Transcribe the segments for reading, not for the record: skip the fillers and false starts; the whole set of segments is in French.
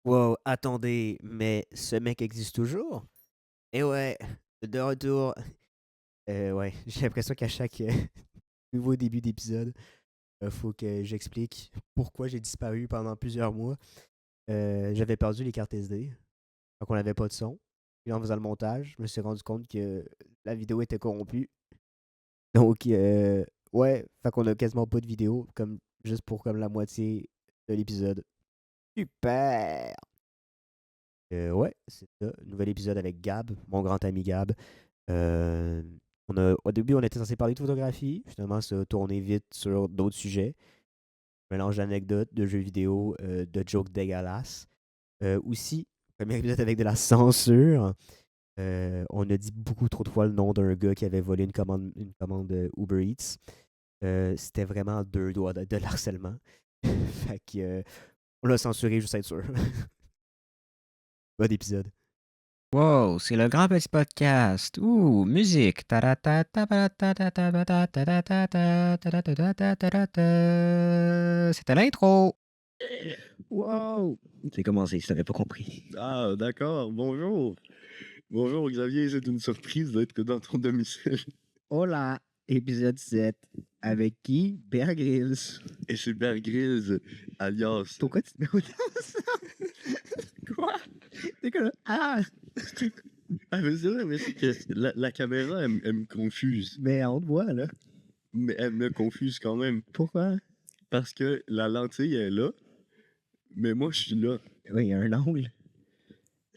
Wow, attendez, mais ce mec existe toujours? Et ouais, de retour. Ouais, j'ai l'impression qu'à chaque nouveau début d'épisode, faut que j'explique pourquoi j'ai disparu pendant plusieurs mois. J'avais perdu les cartes SD, donc on n'avait pas de son. Puis en faisant le montage, je me suis rendu compte que la vidéo était corrompue. Donc, ouais, fait qu'on a quasiment pas de vidéo, comme juste pour comme la moitié de l'épisode. Super! Ouais, c'est ça. Nouvel épisode avec Gab, mon grand ami Gab. Euh, au début, on était censé parler de photographie. Finalement, ça a tourné vite sur d'autres sujets. Mélange d'anecdotes, de jeux vidéo, de jokes dégueulasses. Aussi, premier épisode avec de la censure. On a dit beaucoup trop de fois le nom d'un gars qui avait volé une commande Uber Eats. C'était vraiment deux doigts de l'harcèlement. Fait que, on l'a censuré, juste à être sûr. Bon épisode. Wow, c'est le grand petit podcast. Ouh, musique. C'était l'intro. Wow. C'est commencé, je t'avais pas compris. Ah, d'accord. Bonjour. Bonjour, Xavier. C'est une surprise d'être dans ton domicile. Hola, épisode 7. Avec qui? Bear Grylls. Et c'est Bear Grylls, alias. Pourquoi tu te mets autant ça? Quoi? C'est quoi là? Ah! Ah, mais c'est vrai, mais c'est que la caméra, elle me confuse. Mais on te voit là. Mais elle me confuse quand même. Pourquoi? Parce que la lentille est là, mais moi, je suis là. Oui, il y a un angle.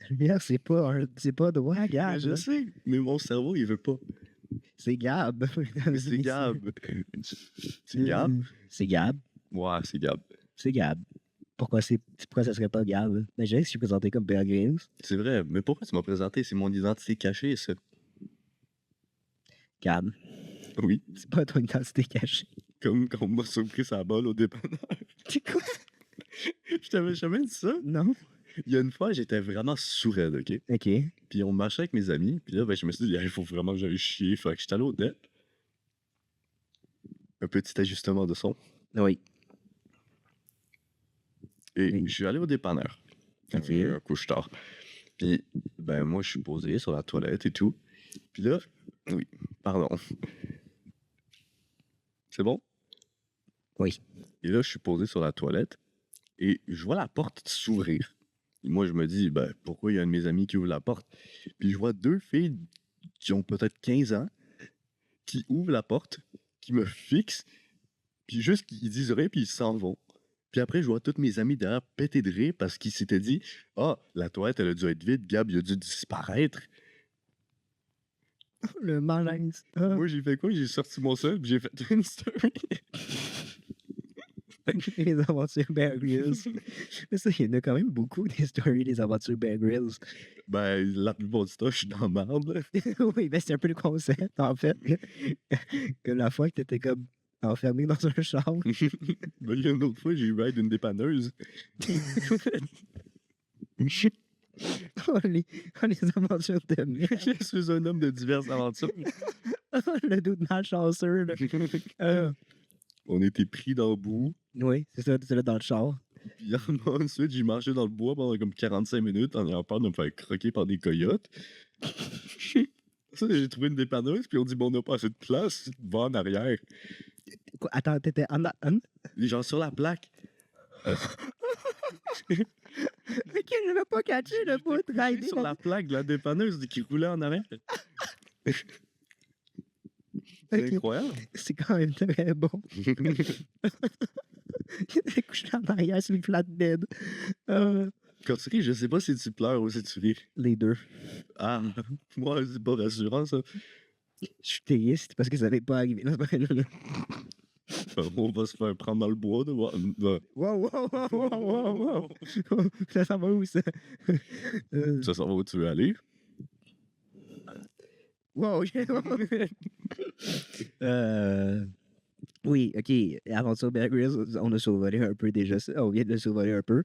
La lumière, c'est pas droit, Gab. Mais je là. sais, mais mon cerveau, il veut pas. C'est Gab. Mais c'est Gab. C'est Gab? C'est Gab. Ouais, c'est Gab. C'est Gab. Pourquoi ça serait pas Gab? Mais je suis présenté comme Bear Grylls. C'est vrai. Mais pourquoi tu m'as présenté? C'est mon identité cachée, ça. Gab. Oui. C'est pas ton identité cachée. Comme quand on m'a surpris sa balle au dépanneur. C'est quoi? Je t'avais jamais dit ça? Non? Il y a une fois, j'étais vraiment sourd, OK? OK. Puis on marchait avec mes amis. Puis là, ben, je me suis dit, il faut vraiment que j'aille chier. Fait que j'étais allé au DEP. Un petit ajustement de son. Oui. Et Oui. je suis allé au dépanneur. OK. Un couche-tard. Puis, ben, moi, je suis posé sur la toilette et tout. Puis là, oui, pardon. C'est bon? Oui. Et là, je suis posé sur la toilette. Et je vois la porte s'ouvrir. Et moi, je me dis, ben, pourquoi il y a un de mes amis qui ouvre la porte? Puis je vois deux filles qui ont peut-être 15 ans qui ouvrent la porte, qui me fixent, puis juste qu'ils disent rien, puis ils s'en vont. Puis après, je vois tous mes amis derrière péter de rire parce qu'ils s'étaient dit, ah, la toilette, elle a dû être vide, Gab, il a dû disparaître. Le malaise. Ah. Moi, j'ai fait quoi? J'ai sorti mon seul, puis j'ai fait une story. Les aventures Bear Grylls. Mais ça, il y en a quand même beaucoup des stories des aventures Bear Grylls. Ben, la plupart du temps, je suis dans la merde. Là. Oui, ben c'est un peu le concept, en fait. Comme la fois que t'étais comme enfermé dans un char. Ben, il y a une autre fois, j'ai eu ride une dépanneuse. Les aventures de merde. Je suis un homme de diverses aventures. Le doute malchanceux, là. On était pris dans le bout. Oui, c'est là dans le char. Puis ensuite, j'ai marché dans le bois pendant comme 45 minutes en ayant peur de me faire croquer par des coyotes. Ça, j'ai trouvé une dépanneuse, puis on dit, bon, on n'a pas assez de place, va en arrière. Quoi, attends, t'étais en... Les gens sur la plaque. Ok, j'avais pas catché le bout de J'étais rider. sur la plaque de la dépanneuse qui roulait en arrière. C'est Ok. incroyable. C'est quand même très bon. Il était couché en arrière sur le flatbed. Quand tu ris, je sais pas si tu pleures ou si tu ris. Les deux. Ah, moi, c'est pas rassurant, ça. Je suis triste parce que ça n'allait pas arriver. Non, c'est pas vrai. On va se faire prendre dans le bois. Wow, wow, wow, wow, wow. Ça s'en va où, ça? Ça va où tu veux aller? Wow, oui, ok. Aventure Bear Grylls, on a survolé un peu déjà ça. On vient de le survoler un peu.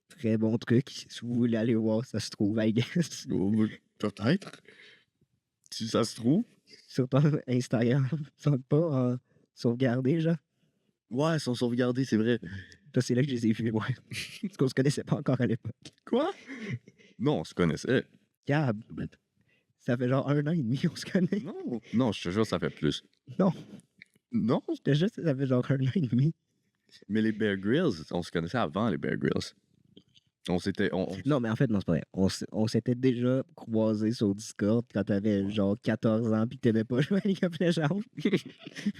Très bon truc. Si vous voulez aller voir, ça se trouve, I guess. Oh, peut-être. Si ça se trouve. Sur ton Instagram. Ils sont pas en sauvegardés, genre. Ouais, ils sont sauvegardés, c'est vrai. Ça, c'est là que je les ai vus, ouais. Parce qu'on se connaissait pas encore à l'époque. Quoi? Non, on se connaissait. Gab, ça fait genre 1 an et demi qu'on se connaît. Non, je te jure, ça fait plus. Non, Non, je te jure, ça fait genre 1 an et demi. mais les Bear Grylls, on se connaissait avant les Bear Grylls. On s'était... Non, mais en fait, non, c'est pas vrai. On s'était déjà croisés sur Discord quand t'avais genre 14 ans puis que t'aimais pas jouer à League of Legends.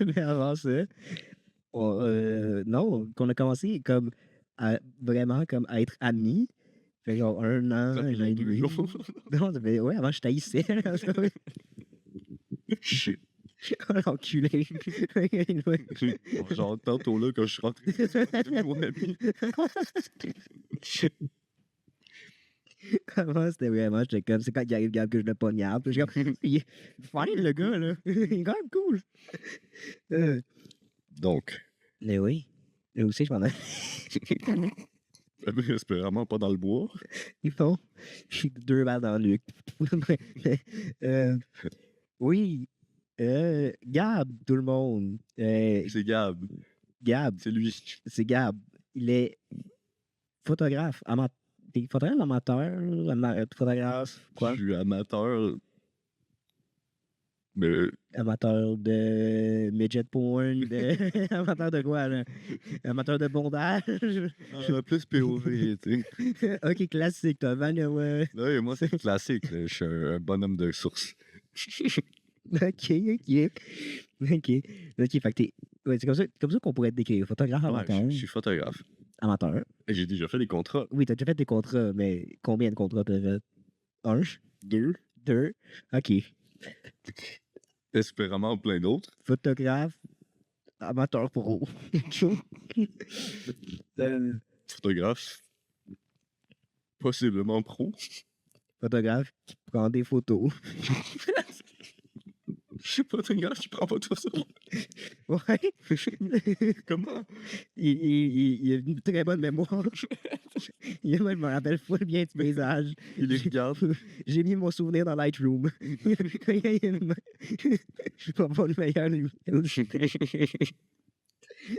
Mais avant ça, non, qu'on a commencé comme vraiment comme à être amis. Ça fait genre 1 an, Ça fait 1 an et genre 2 demi. jours. Non, ça fait, ouais, avant je taillissais. Shit. Enculé. Genre, tantôt là, quand je suis rentré, c'était mon ami. Avant, c'était vraiment, j'étais comme, c'est quand il arrive Gab que je le poignarde. Puis je suis comme, il est fine le gars, là. Il est quand même cool. Donc, Mais oui. Et aussi, je m'en ai. espérément pas dans le bois. Ils font 2 balles dans le luc. Oui. Gab, tout le monde. C'est Gab. Gab, C'est lui. c'est Gab. Il est photographe. T'es photographe amateur? Photographe, Je quoi? suis amateur. Mais Amateur de midget porn, amateur de quoi, là? Amateur de bondage? plus POV, tu sais. Ok, classique, t'as Vanilla. Là, et moi, c'est classique. Là. Je suis un bonhomme de source. Ok. Ok, fait que t'es... Ouais, c'est comme ça qu'on pourrait te décrire. Photographe Ouais, amateur. je suis photographe. Amateur. Et j'ai déjà fait des contrats. Oui, t'as déjà fait des contrats, mais combien de contrats t'as fait? 1? 2. 2? Ok. Espérément plein d'autres. Photographe amateur pro. Photographe. Possiblement pro. Photographe qui prend des photos. Je suis photographe, tu prends pas tout ça. Ouais. Comment? Il a une très bonne mémoire. Je me rappelle full bien du paysage. Il les regarde. J'ai mis mon souvenir dans Lightroom. Je suis pas le meilleur.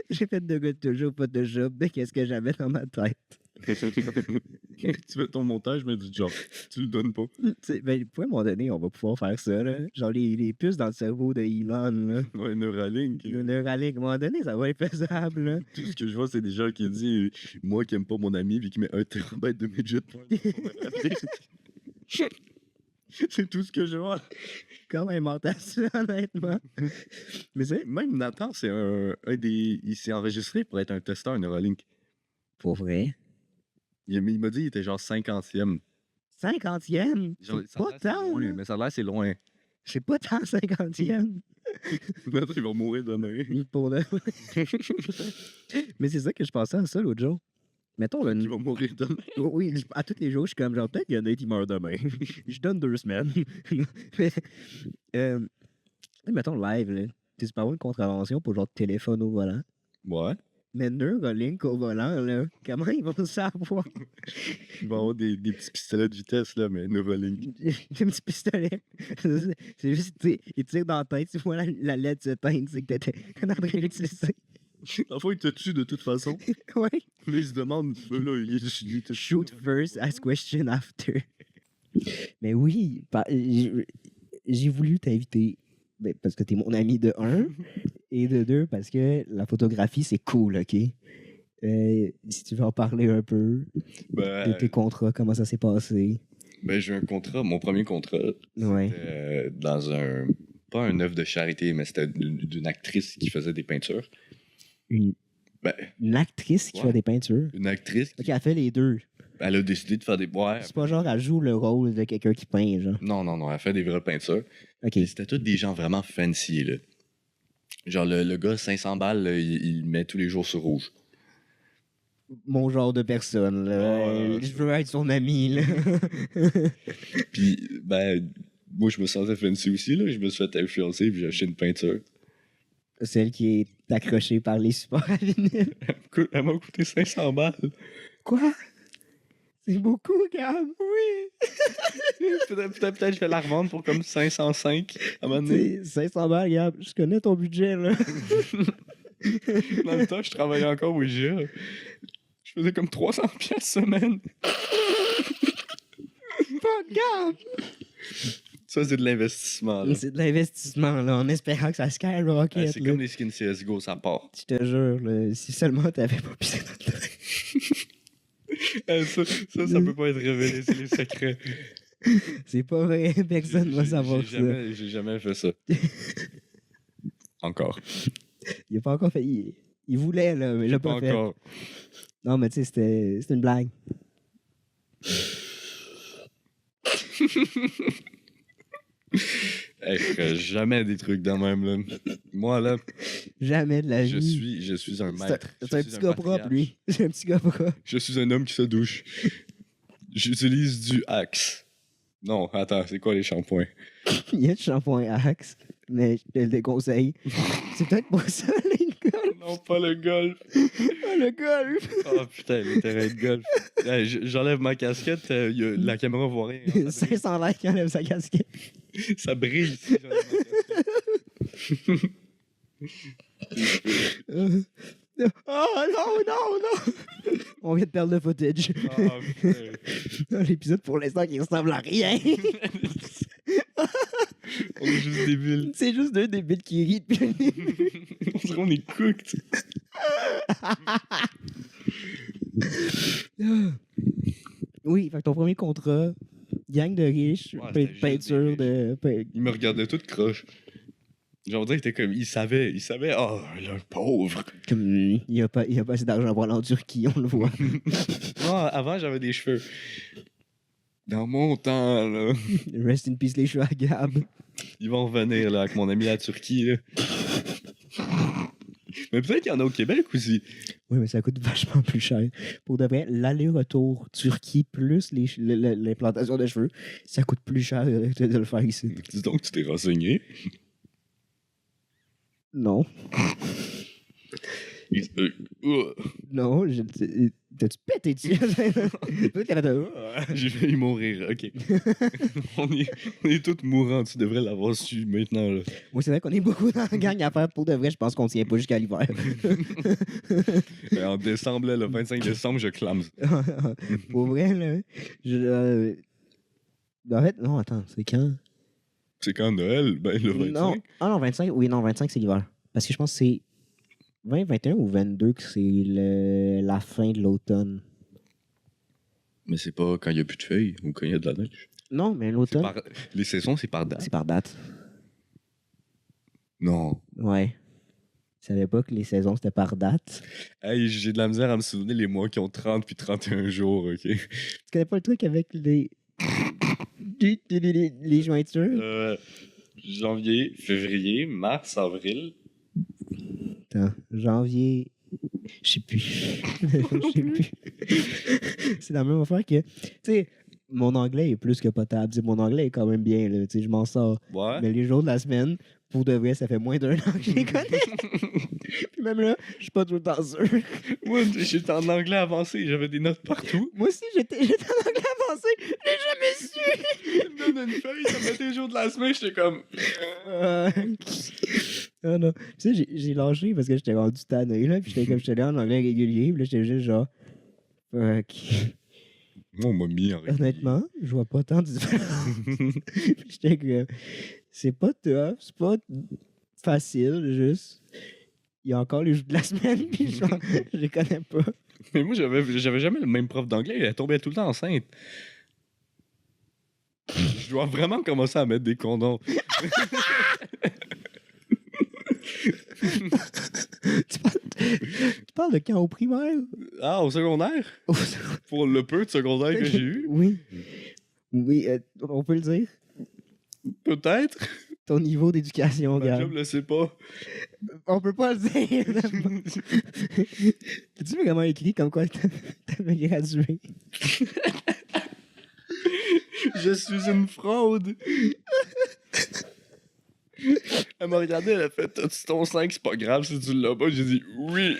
J'ai fait de gars toujours Photoshop de qu'est-ce que j'avais dans ma tête. Tu fais ton montage, mais du genre, tu le donnes pas. Ben, pour un moment donné, on va pouvoir faire ça. Là. Genre les puces dans le cerveau de Elon. Là. Ouais, Neuralink. Le Neuralink, à un moment donné, ça va être faisable. Là. Tout ce que je vois, c'est des gens qui disent moi qui aime pas mon ami puis qui met 1 TB de midget. C'est tout ce que je vois. Quand même mental, honnêtement. Mais c'est même Nathan, c'est un des. Il s'est enregistré pour être un testeur Neuralink. Pour vrai. Il m'a dit qu'il était genre 50e. 50e? Genre, C'est pas tant. loin, là. mais ça a l'air c'est loin. C'est pas tant 50e. Nathan, il va mourir demain. Pour de... Mais c'est ça que je pensais à ça l'autre jour. Mettons, là, Il va mourir demain. oui, à tous les jours, je suis comme genre, peut-être qu'il y en a qui meurt demain. Je donne 2 semaines. Mais, mettons live, là. Tu peux avoir une contravention pour genre téléphone au volant. Ouais. Mais Neuralink au volant, là, comment ils vont le savoir? Il va avoir des petits pistolets de vitesse, là, mais Neuralink. Un petit pistolet. C'est juste, tu sais, il tire dans la tête, tu vois la LED s'éteindre, c'est que t'étais en train de l'utiliser. Enfin, il te tue de toute façon. Ouais. Mais il se demande, là, il te Shoot first, ask question after. Mais oui, j'ai voulu t'inviter parce que t'es mon ami de 1 et de 2 parce que la photographie, c'est cool, OK? Si tu veux en parler un peu de tes contrats, comment ça s'est passé? Ben, j'ai un contrat, mon premier contrat, Ouais. dans pas un œuvre de charité, mais c'était d'une actrice qui faisait des peintures. Une actrice qui fait des peintures? Une actrice OK, elle fait les deux. Elle a décidé de faire des... Ouais. C'est pas genre, elle joue le rôle de quelqu'un qui peint, genre. Non, elle fait des vraies peintures. OK. Et c'était tous des gens vraiment fancy, là. Genre, le gars, 500 balles, là, il met tous les jours sur rouge. Mon genre de personne, là. Je veux être son ami, là. Puis, ben, moi, je me sentais fancy aussi, là. Je me suis fait influencer, puis j'ai acheté une peinture. Celle qui est accrochée par les supports à vinyle. Elle m'a coûté 500 balles. Quoi? C'est beaucoup, Gab. Oui. Peut-être je vais la revendre pour comme 505 à un moment donné. 500 balles, Gab. Je connais ton budget, là. Dans le temps, je travaillais encore au IGA. Je faisais comme 300 pièces semaine. Fuck off! Ça, c'est de l'investissement. Là. C'est de l'investissement, là, en espérant que ça skyrocket. C'est là. comme les skins CSGO, ça part. Je te jure, là, si seulement t'avais pas pissé dans le train. Ça peut pas être révélé, c'est les secrets. C'est pas vrai, personne va savoir ça. J'ai jamais fait ça. Encore. Il a pas encore fait. Il voulait, là, mais il l'a pas fait. Encore. Non, mais tu sais, c'était une blague. Hey, je ferais jamais des trucs de même, là. Moi, là, Jamais de la vie. je suis un maître. C'est un petit gars propre, lui. C'est un petit gars propre. Je suis un homme qui se douche. J'utilise du Axe. Non, attends, c'est quoi les shampoings? Il y a du shampoing Axe, mais je te le déconseille. C'est peut-être pas ça, les golfs. Non, pas le golf. Ah, le golf. Oh putain, le terrain de golf. Hey, j'enlève ma casquette, la caméra voit rien. Hein, 500 likes qui enlève sa casquette. ça brille si j'enlève ma casquette. Oh non! On vient de perdre le footage. Ah putain. L'épisode pour l'instant qui ressemble à rien. On est juste débiles. C'est juste deux débiles qui rient depuis le début. On dirait qu'on est cooked. Oui, fait que ton premier contrat, gang de riches, Ouais, c'était juste peinture des de. Il me regardait tout croche. Genre, on dirait qu'il était comme. Il savait. Oh, le pauvre. Comme il y a pas assez d'argent pour aller en Turquie, on le voit. Non, avant, j'avais des cheveux. Dans mon temps, là. Rest in peace les cheveux à Gab. Ils vont revenir, là, avec mon ami à Turquie, là. Mais peut-être qu'il y en a au Québec aussi. Oui, mais ça coûte vachement plus cher. Pour de vrai, l'aller-retour Turquie plus l'implantation de cheveux, ça coûte plus cher de le faire ici. Dis donc, tu t'es renseigné. Non. Euh, Non, t'as-tu pété dessus? J'ai failli mourir, ok. on est tous mourants, tu devrais l'avoir su maintenant, là. Oui, c'est vrai qu'on est beaucoup dans la gang à faire. Pour de vrai, je pense qu'on tient pas jusqu'à l'hiver. En décembre, là, le 25 décembre, je clame. Pour vrai, là. En fait, non, attends, c'est quand? C'est quand Noël? Ben, le 25. Non. Ah non, 25. Oui, non, 25, c'est l'hiver. Parce que je pense que c'est 20, 21 ou 22 que c'est la fin de l'automne. Mais c'est pas quand il n'y a plus de feuilles ou quand il y a de la neige. Non, mais l'automne, Les saisons, c'est par date. c'est par date. Non. Ouais. Je savais pas que les saisons, c'était par date. Hey, j'ai de la misère à me souvenir les mois qui ont 30 puis 31 jours, ok? Tu connais pas le truc avec les jointures? Janvier, février, mars, avril. Attends, janvier. Je sais plus. Je sais plus. C'est la même affaire que. Tu sais, mon anglais est plus que potable. T'sais, mon anglais est quand même bien, là. Tu sais, je m'en sors. Ouais. Mais les jours de la semaine, pour de vrai, ça fait moins d'un an que je les connais. Puis même là, je suis pas tout le temps sûr. Moi, j'étais en anglais avancé, j'avais des notes partout. Moi aussi, j'étais en anglais avancé. Je l'ai jamais su. Il me donne une feuille, ça mettait les jours de la semaine, j'étais comme. Ah non. Tu sais, j'ai lâché parce que j'étais rendu tanné, là. Puis j'étais là en anglais régulier. Puis là, j'étais juste genre. Fuck. Moi, on m'a mis en Honnêtement, je vois pas tant de différence. Puis j'étais que. C'est pas tough, c'est pas facile, juste. Il y a encore les jours de la semaine, puis genre, je les connais pas. Mais moi, j'avais jamais le même prof d'anglais, elle tombait tout le temps enceinte. Je dois vraiment commencer à mettre des condoms. Tu parles de quand au primaire? Ah, au secondaire? Pour le peu de secondaire que j'ai eu? Oui. Oui, on peut le dire. Peut-être. Ton niveau d'éducation, Ben, gars. je le sais pas. On peut pas le dire. T'as-tu vraiment écrit comme quoi t'avais gradué? Je suis une fraude. Elle m'a regardé, elle a fait t'as-tu ton 5, c'est pas grave si tu l'as pas. J'ai dit oui.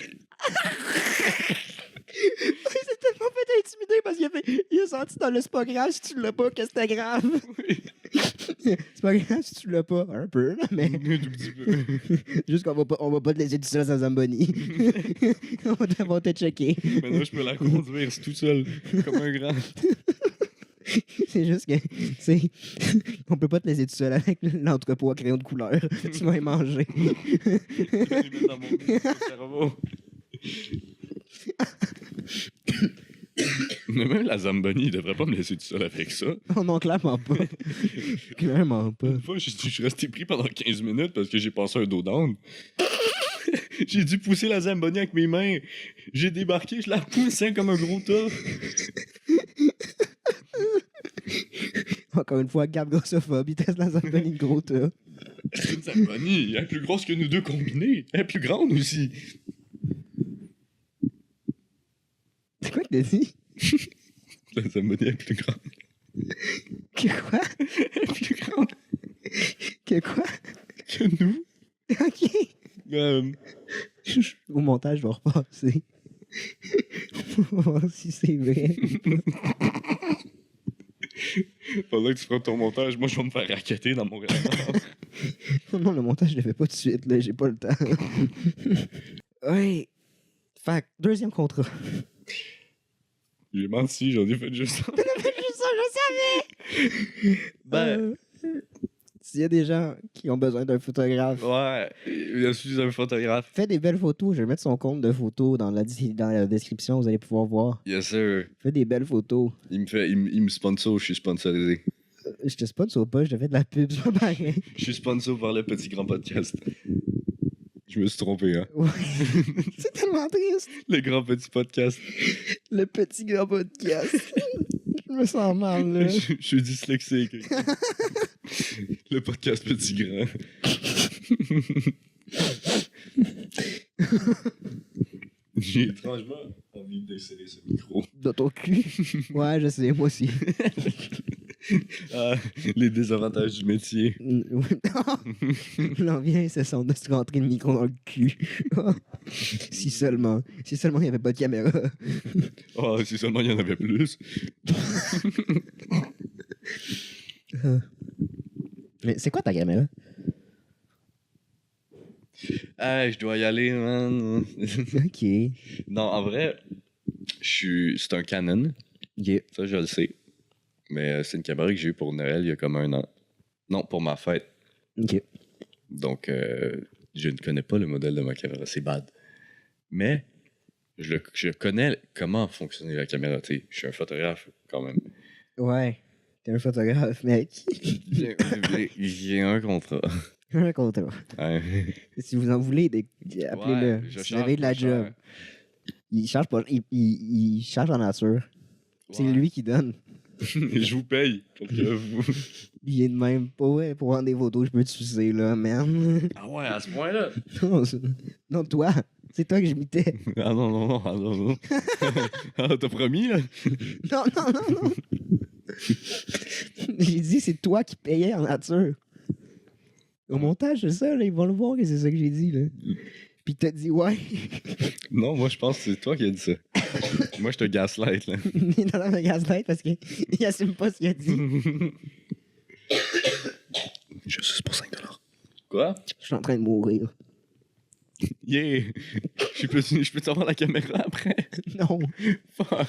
Il s'est tellement fait intimider parce il a senti dans le c'est pas grave si tu l'as pas que c'était grave. C'est pas grave si tu l'as pas. Un peu, là, mais. Un tout petit peu. Juste qu'on va pas te laisser tout seul à Zamboni. on va te checker. Maintenant, je peux la conduire tout seul, comme un grand. C'est juste que, c'est. On peut pas te laisser tout seul avec l'entrepôt à crayon de couleur. Tu vas y manger. Je vais les mettre dans mon cerveau. Mais même la Zamboni, il devrait pas me laisser tout seul avec ça. Oh non, clairement pas. Clairement pas. Une fois, je suis resté pris pendant 15 minutes parce que j'ai passé un dos down. J'ai dû pousser la Zamboni avec mes mains. J'ai débarqué, je la poussais comme un gros tas. Encore une fois, Gab grossophobe, il teste la Zamboni de gros tas. C'est une Zamboni, elle est plus grosse que nous deux combinés. Elle est plus grande aussi. C'est quoi que t'as dit? La Zamboni est plus grande. Que quoi? Elle est plus grande Que quoi? que nous. Ok. Au montage, je vais repasser. On va voir si c'est vrai. Pendant que tu feras ton montage, moi je vais me faire racketter dans mon restaurant. Non, le montage, je le fais pas tout de suite, là, j'ai pas le temps. Ouais. Fait que, deuxième contrat. J'ai menti, j'en ai fait juste ça. Je savais! Ben. S'il y a des gens qui ont besoin d'un photographe, Ouais, je suis un photographe. fais des belles photos. Je vais mettre son compte de photos dans la description, vous allez pouvoir voir. Yes sir. Fais des belles photos. Il me sponsor, je suis sponsorisé. Je te sponsor pas, je te fais de la pub, c'est pas pareil. Je suis sponsor par le Petit Grand Podcast. Je me suis trompé, hein. Ouais. C'est tellement triste. Le Grand Petit Podcast. Le petit grand podcast. Je me sens mal, là. Je suis dyslexique. Le podcast Petit Grand. J'ai étrangement envie d'insérer ce micro. Dans ton cul. Ouais, je sais, moi aussi. Ah, les désavantages du métier. L'envie incessante de se rentrer le micro dans le cul. Si seulement. Si seulement il n'y avait pas de caméra. Oh, si seulement il y en avait plus. Mais c'est quoi ta caméra? Hey, je dois y aller, man. Ok. Non, en vrai, c'est un Canon. Yeah. Ça, je le sais. Mais c'est une caméra que j'ai eu pour Noël il y a comme 1 an. Non, pour ma fête. Ok. Donc, je ne connais pas le modèle de ma caméra. C'est bad. Mais, je connais comment fonctionnait la caméra. Tu sais, je suis un photographe, quand même. Ouais. T'es un photographe, mec. J'ai un contrat. Un contrat. Ouais. Si vous en voulez, appelez-le. Ouais, je si vous avez de la charge job. cher. Il charge pas. Il charge en nature. C'est Ouais. lui qui donne. Je vous paye pour que vous. Il est de même. Pas ouais, pour prendre des photos, je peux te sucer, là, man. Ah ouais, à ce point-là. Non, non, toi. C'est toi que j'imitais. Ah non, non, non, ah non, non. Ah, t'as promis, là? Non, non, non, non. J'ai dit, c'est toi qui payais en nature. Au montage, c'est ça, là, ils vont le voir que c'est ça que j'ai dit, là. Puis t'as dit, ouais. Non, moi, je pense que c'est toi qui as dit ça. Moi, je te gaslight, là. Il est dans la gaslight parce qu'il assume pas ce qu'il a dit. Je suis pour 5 $. Quoi? Je suis en train de mourir. Yeah! Je peux avoir la caméra après? Non. Fuck!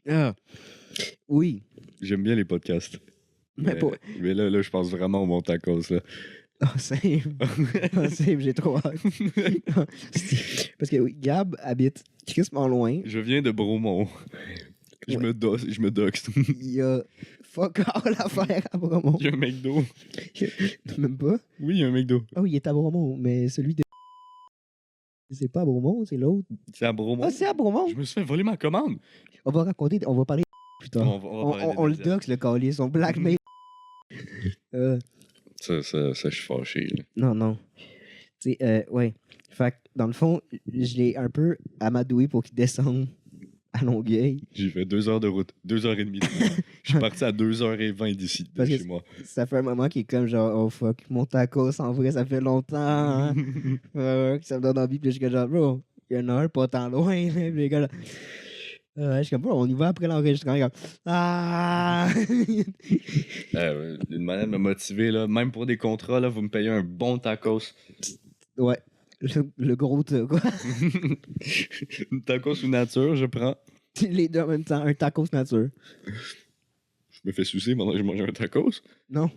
Ah. Oui. J'aime bien les podcasts. Mais pas. Mais là, je pense vraiment au mon tacos, là. Oh, save. Oh, save, j'ai trop hâte. Parce que oui, Gab habite crissement loin. Je viens de Bromont. Je Ouais. me doxe. Il y a fuck all à faire à Bromont. Il y a un McDo. Même pas. Oui, il y a un McDo. Ah oui, il est à Bromont, mais celui de. C'est pas à Bromont, c'est l'autre. C'est à Bromont. Ah, c'est à Bromont. Je me suis fait voler ma commande. On va parler plus tard. On va parler des On le médias. doxe, le calier, son blackmail. Ça, je suis fâché. Là. Non, non. Tu sais, ouais. Fait que, dans le fond, je l'ai un peu amadoué pour qu'il descende à Longueuil. J'ai fait 2 heures de route, 2h30. Je suis parti à 2h20 d'ici, de Parce que chez moi. Ça fait un moment qu'il est comme genre, oh fuck, mon tacos, en vrai, ça fait longtemps. Hein? Que ça me donne envie. Puis je suis comme genre, bro, il y en a un pas tant loin. Là. Puis les gars, là, Je suis comme, on y va après l'enregistrement. Comme, ah! Une manière de me motiver, là, même pour des contrats, là, vous me payez un bon tacos. Ouais. Le gros tas, quoi. Une tacos ou nature, je prends. Les deux en même temps, un tacos nature. Je me fais sucer pendant que je mange un tacos. Non.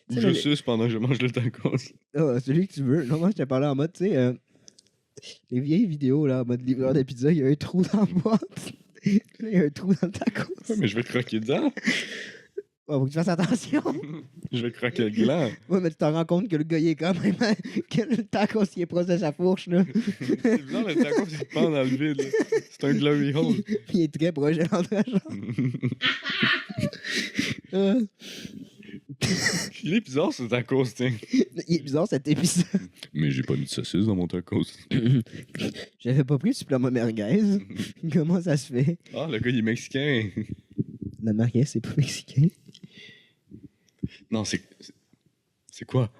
Ou je suce pendant que je mange le tacos. Celui que tu veux. Non, moi, je t'ai parlé en mode, tu sais, les vieilles vidéos, là, en mode livreur de pizza, il y a un trou dans la boîte. Il y a un trou dans le tacos. Ouais, mais je vais croquer dedans. Ouais, faut que tu fasses attention. Je vais croquer le gland. Ouais, mais tu t'en rends compte que le gars, il est quand même. Que le tacos, il est proche de sa fourche, là. C'est bizarre, le tacos, il pend dans le vide. Là. C'est un glory hole. Puis il est très proche de l'entrejambe. Il est bizarre, ce tacos, tiens. Il est bizarre, cet épisode. Mais j'ai pas mis de saucisse dans mon tacos. J'avais pas pris le supplément merguez. Comment ça se fait? Ah, le gars, il est mexicain. La merguez, c'est pas mexicain. Non, c'est quoi?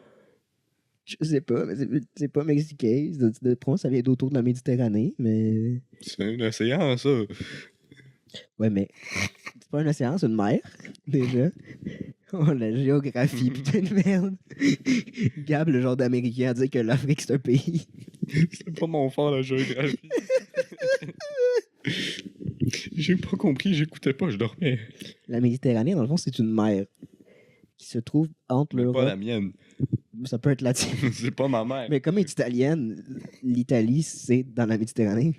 Je sais pas, mais c'est pas mexicain. De France, ça vient d'autour de la Méditerranée, mais. C'est un océan, ça. Ouais, mais. C'est pas un océan, c'est une mer, déjà. Oh, la géographie, putain de merde. Gab, le genre d'Américain, à dire que l'Afrique, c'est un pays. C'est pas mon fort, la géographie. J'ai pas compris, j'écoutais pas, je dormais. La Méditerranée, dans le fond, c'est une mer qui se trouve entre Mais pas la l'Europe. mienne. Ça peut être latine. C'est pas ma mère. Mais comme elle est italienne, l'Italie, c'est dans la Méditerranée.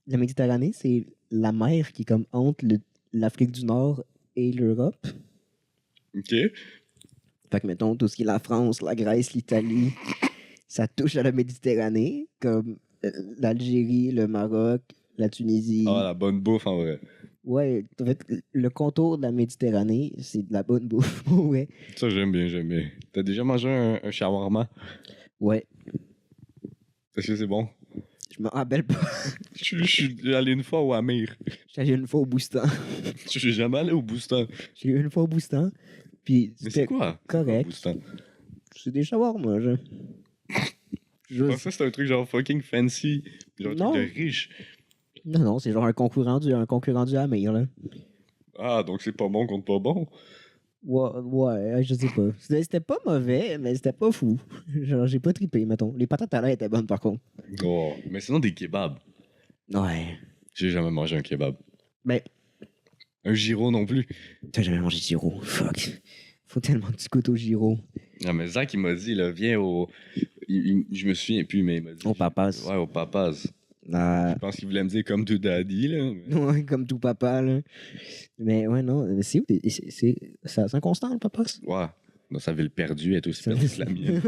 La Méditerranée, c'est la mer qui est comme entre l'Afrique du Nord et l'Europe. OK. Fait que, mettons, tout ce qui est la France, la Grèce, l'Italie, ça touche à la Méditerranée, comme l'Algérie, le Maroc, la Tunisie. Ah, la bonne bouffe, en vrai. Ouais, en fait, le contour de la Méditerranée, c'est de la bonne bouffe. Ouais. Ça, j'aime bien, j'aime bien. T'as déjà mangé un shawarma? Ouais. Est-ce que c'est bon? Je me rappelle pas. Je suis allé une fois au Amir. J'étais allé une fois au Boustan. Je suis jamais allé au Boustan. J'ai eu une fois au Boustan. Puis Mais c'était c'est quoi? correct. Au Boustan? C'est des shawarma, genre. Je pensais que c'était un truc genre fucking fancy. Genre un Non. truc de riche. Non, c'est genre un concurrent du Amir, là. Ah, donc c'est pas bon contre pas bon. Ouais, je sais pas. C'était pas mauvais, mais c'était pas fou. Genre, j'ai pas trippé, mettons. Les patates à l'ail étaient bonnes, par contre. Oh, mais sinon des kebabs. Ouais. J'ai jamais mangé un kebab. Mais Un gyro non plus. t'as jamais mangé de gyro. Fuck. Faut tellement que tu goûtes au gyro. Non, mais Zach, il m'a dit, là, viens au. Je me souviens plus, mais il m'a dit. Au Papas. Ouais, au Papas. Ah, Je pense qu'il voulait me dire comme to daddy, là. mais- ouais, comme tout papa, là. Mais ouais, non. C'est où? C'est un constant, le Papas? Ouais. Dans sa ville perdue, elle est aussi perdue que la mienne.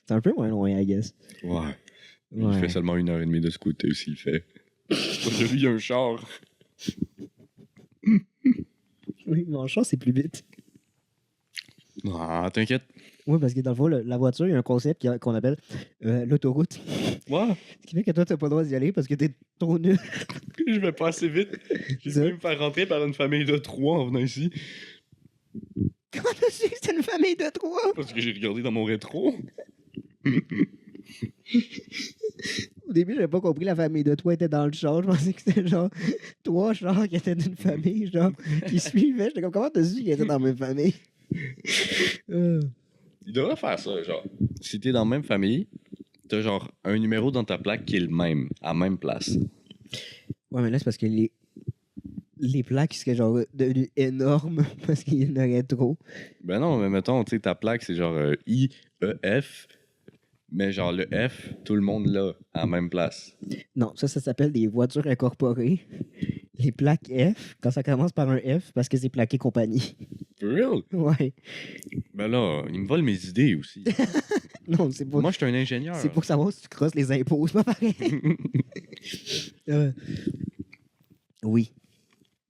C'est un peu moins loin, I guess. Ouais. Il Ouais. fait seulement 1h30 de scooter s'il le fait. Parce que lui, il y a un char. Oui, mon chat, c'est plus vite. Ah, t'inquiète. Oui, parce que dans le fond, la voiture, il y a un concept qu'on appelle l'autoroute. Ouais. Ce qui fait que toi, t'as pas le droit d'y aller parce que t'es trop nul. Je vais pas assez vite. J'ai Ça. failli me faire rentrer par une famille de 3 en venant ici. Comment t'as su que c'était une famille de 3? Parce que j'ai regardé dans mon rétro. Au début, j'avais pas compris la famille de 3 était dans le char. Je pensais que c'était genre 3 chars qui étaient d'une famille, genre, qui suivaient. J'étais comme, comment t'as su qu'ils étaient dans la même famille? Il devrait faire ça, genre. Si t'es dans la même famille, t'as genre un numéro dans ta plaque qui est le même, à la même place. Ouais, mais là, c'est parce que les plaques seraient genre devenues énormes parce qu'il y en aurait trop. Ben non, mais mettons, tu sais, ta plaque, c'est genre I, E, F. Mais genre le F, tout le monde l'a à la même place. Non, ça s'appelle des voitures incorporées. Les plaques F, quand ça commence par un F, parce que c'est plaqué compagnie. For real? Ouais. Ben là, ils me volent mes idées aussi. Non, c'est pour, Moi, je suis un ingénieur. c'est pour savoir si tu crosses les impôts. C'est pas pareil. Oui.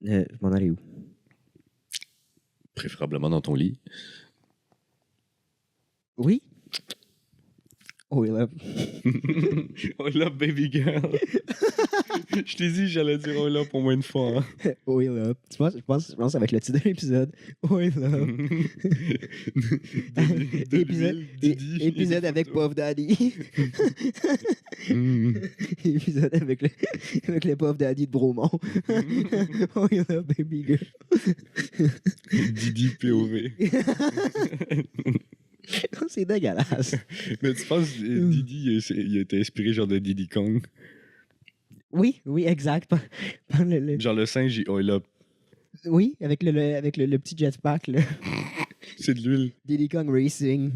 Je m'en allais où? Préférablement dans ton lit. Oui? Oil Up. Oil up, baby girl. Je t'ai dit, j'allais dire oil up au moins une fois. Hein. Oil Up. Je pense que ça va être le titre de l'épisode. Oil Up. Épisode avec Puff Daddy. Épisode avec le Puff Daddy de Bromont. Oil Up, baby girl. Didi POV. C'est dégueulasse. Mais tu penses que Didi, il a été inspiré genre de Diddy Kong? Oui, exact. Par le- Genre le singe, il oil up. Oui, avec le petit jetpack, là. C'est de l'huile. Diddy Kong Racing.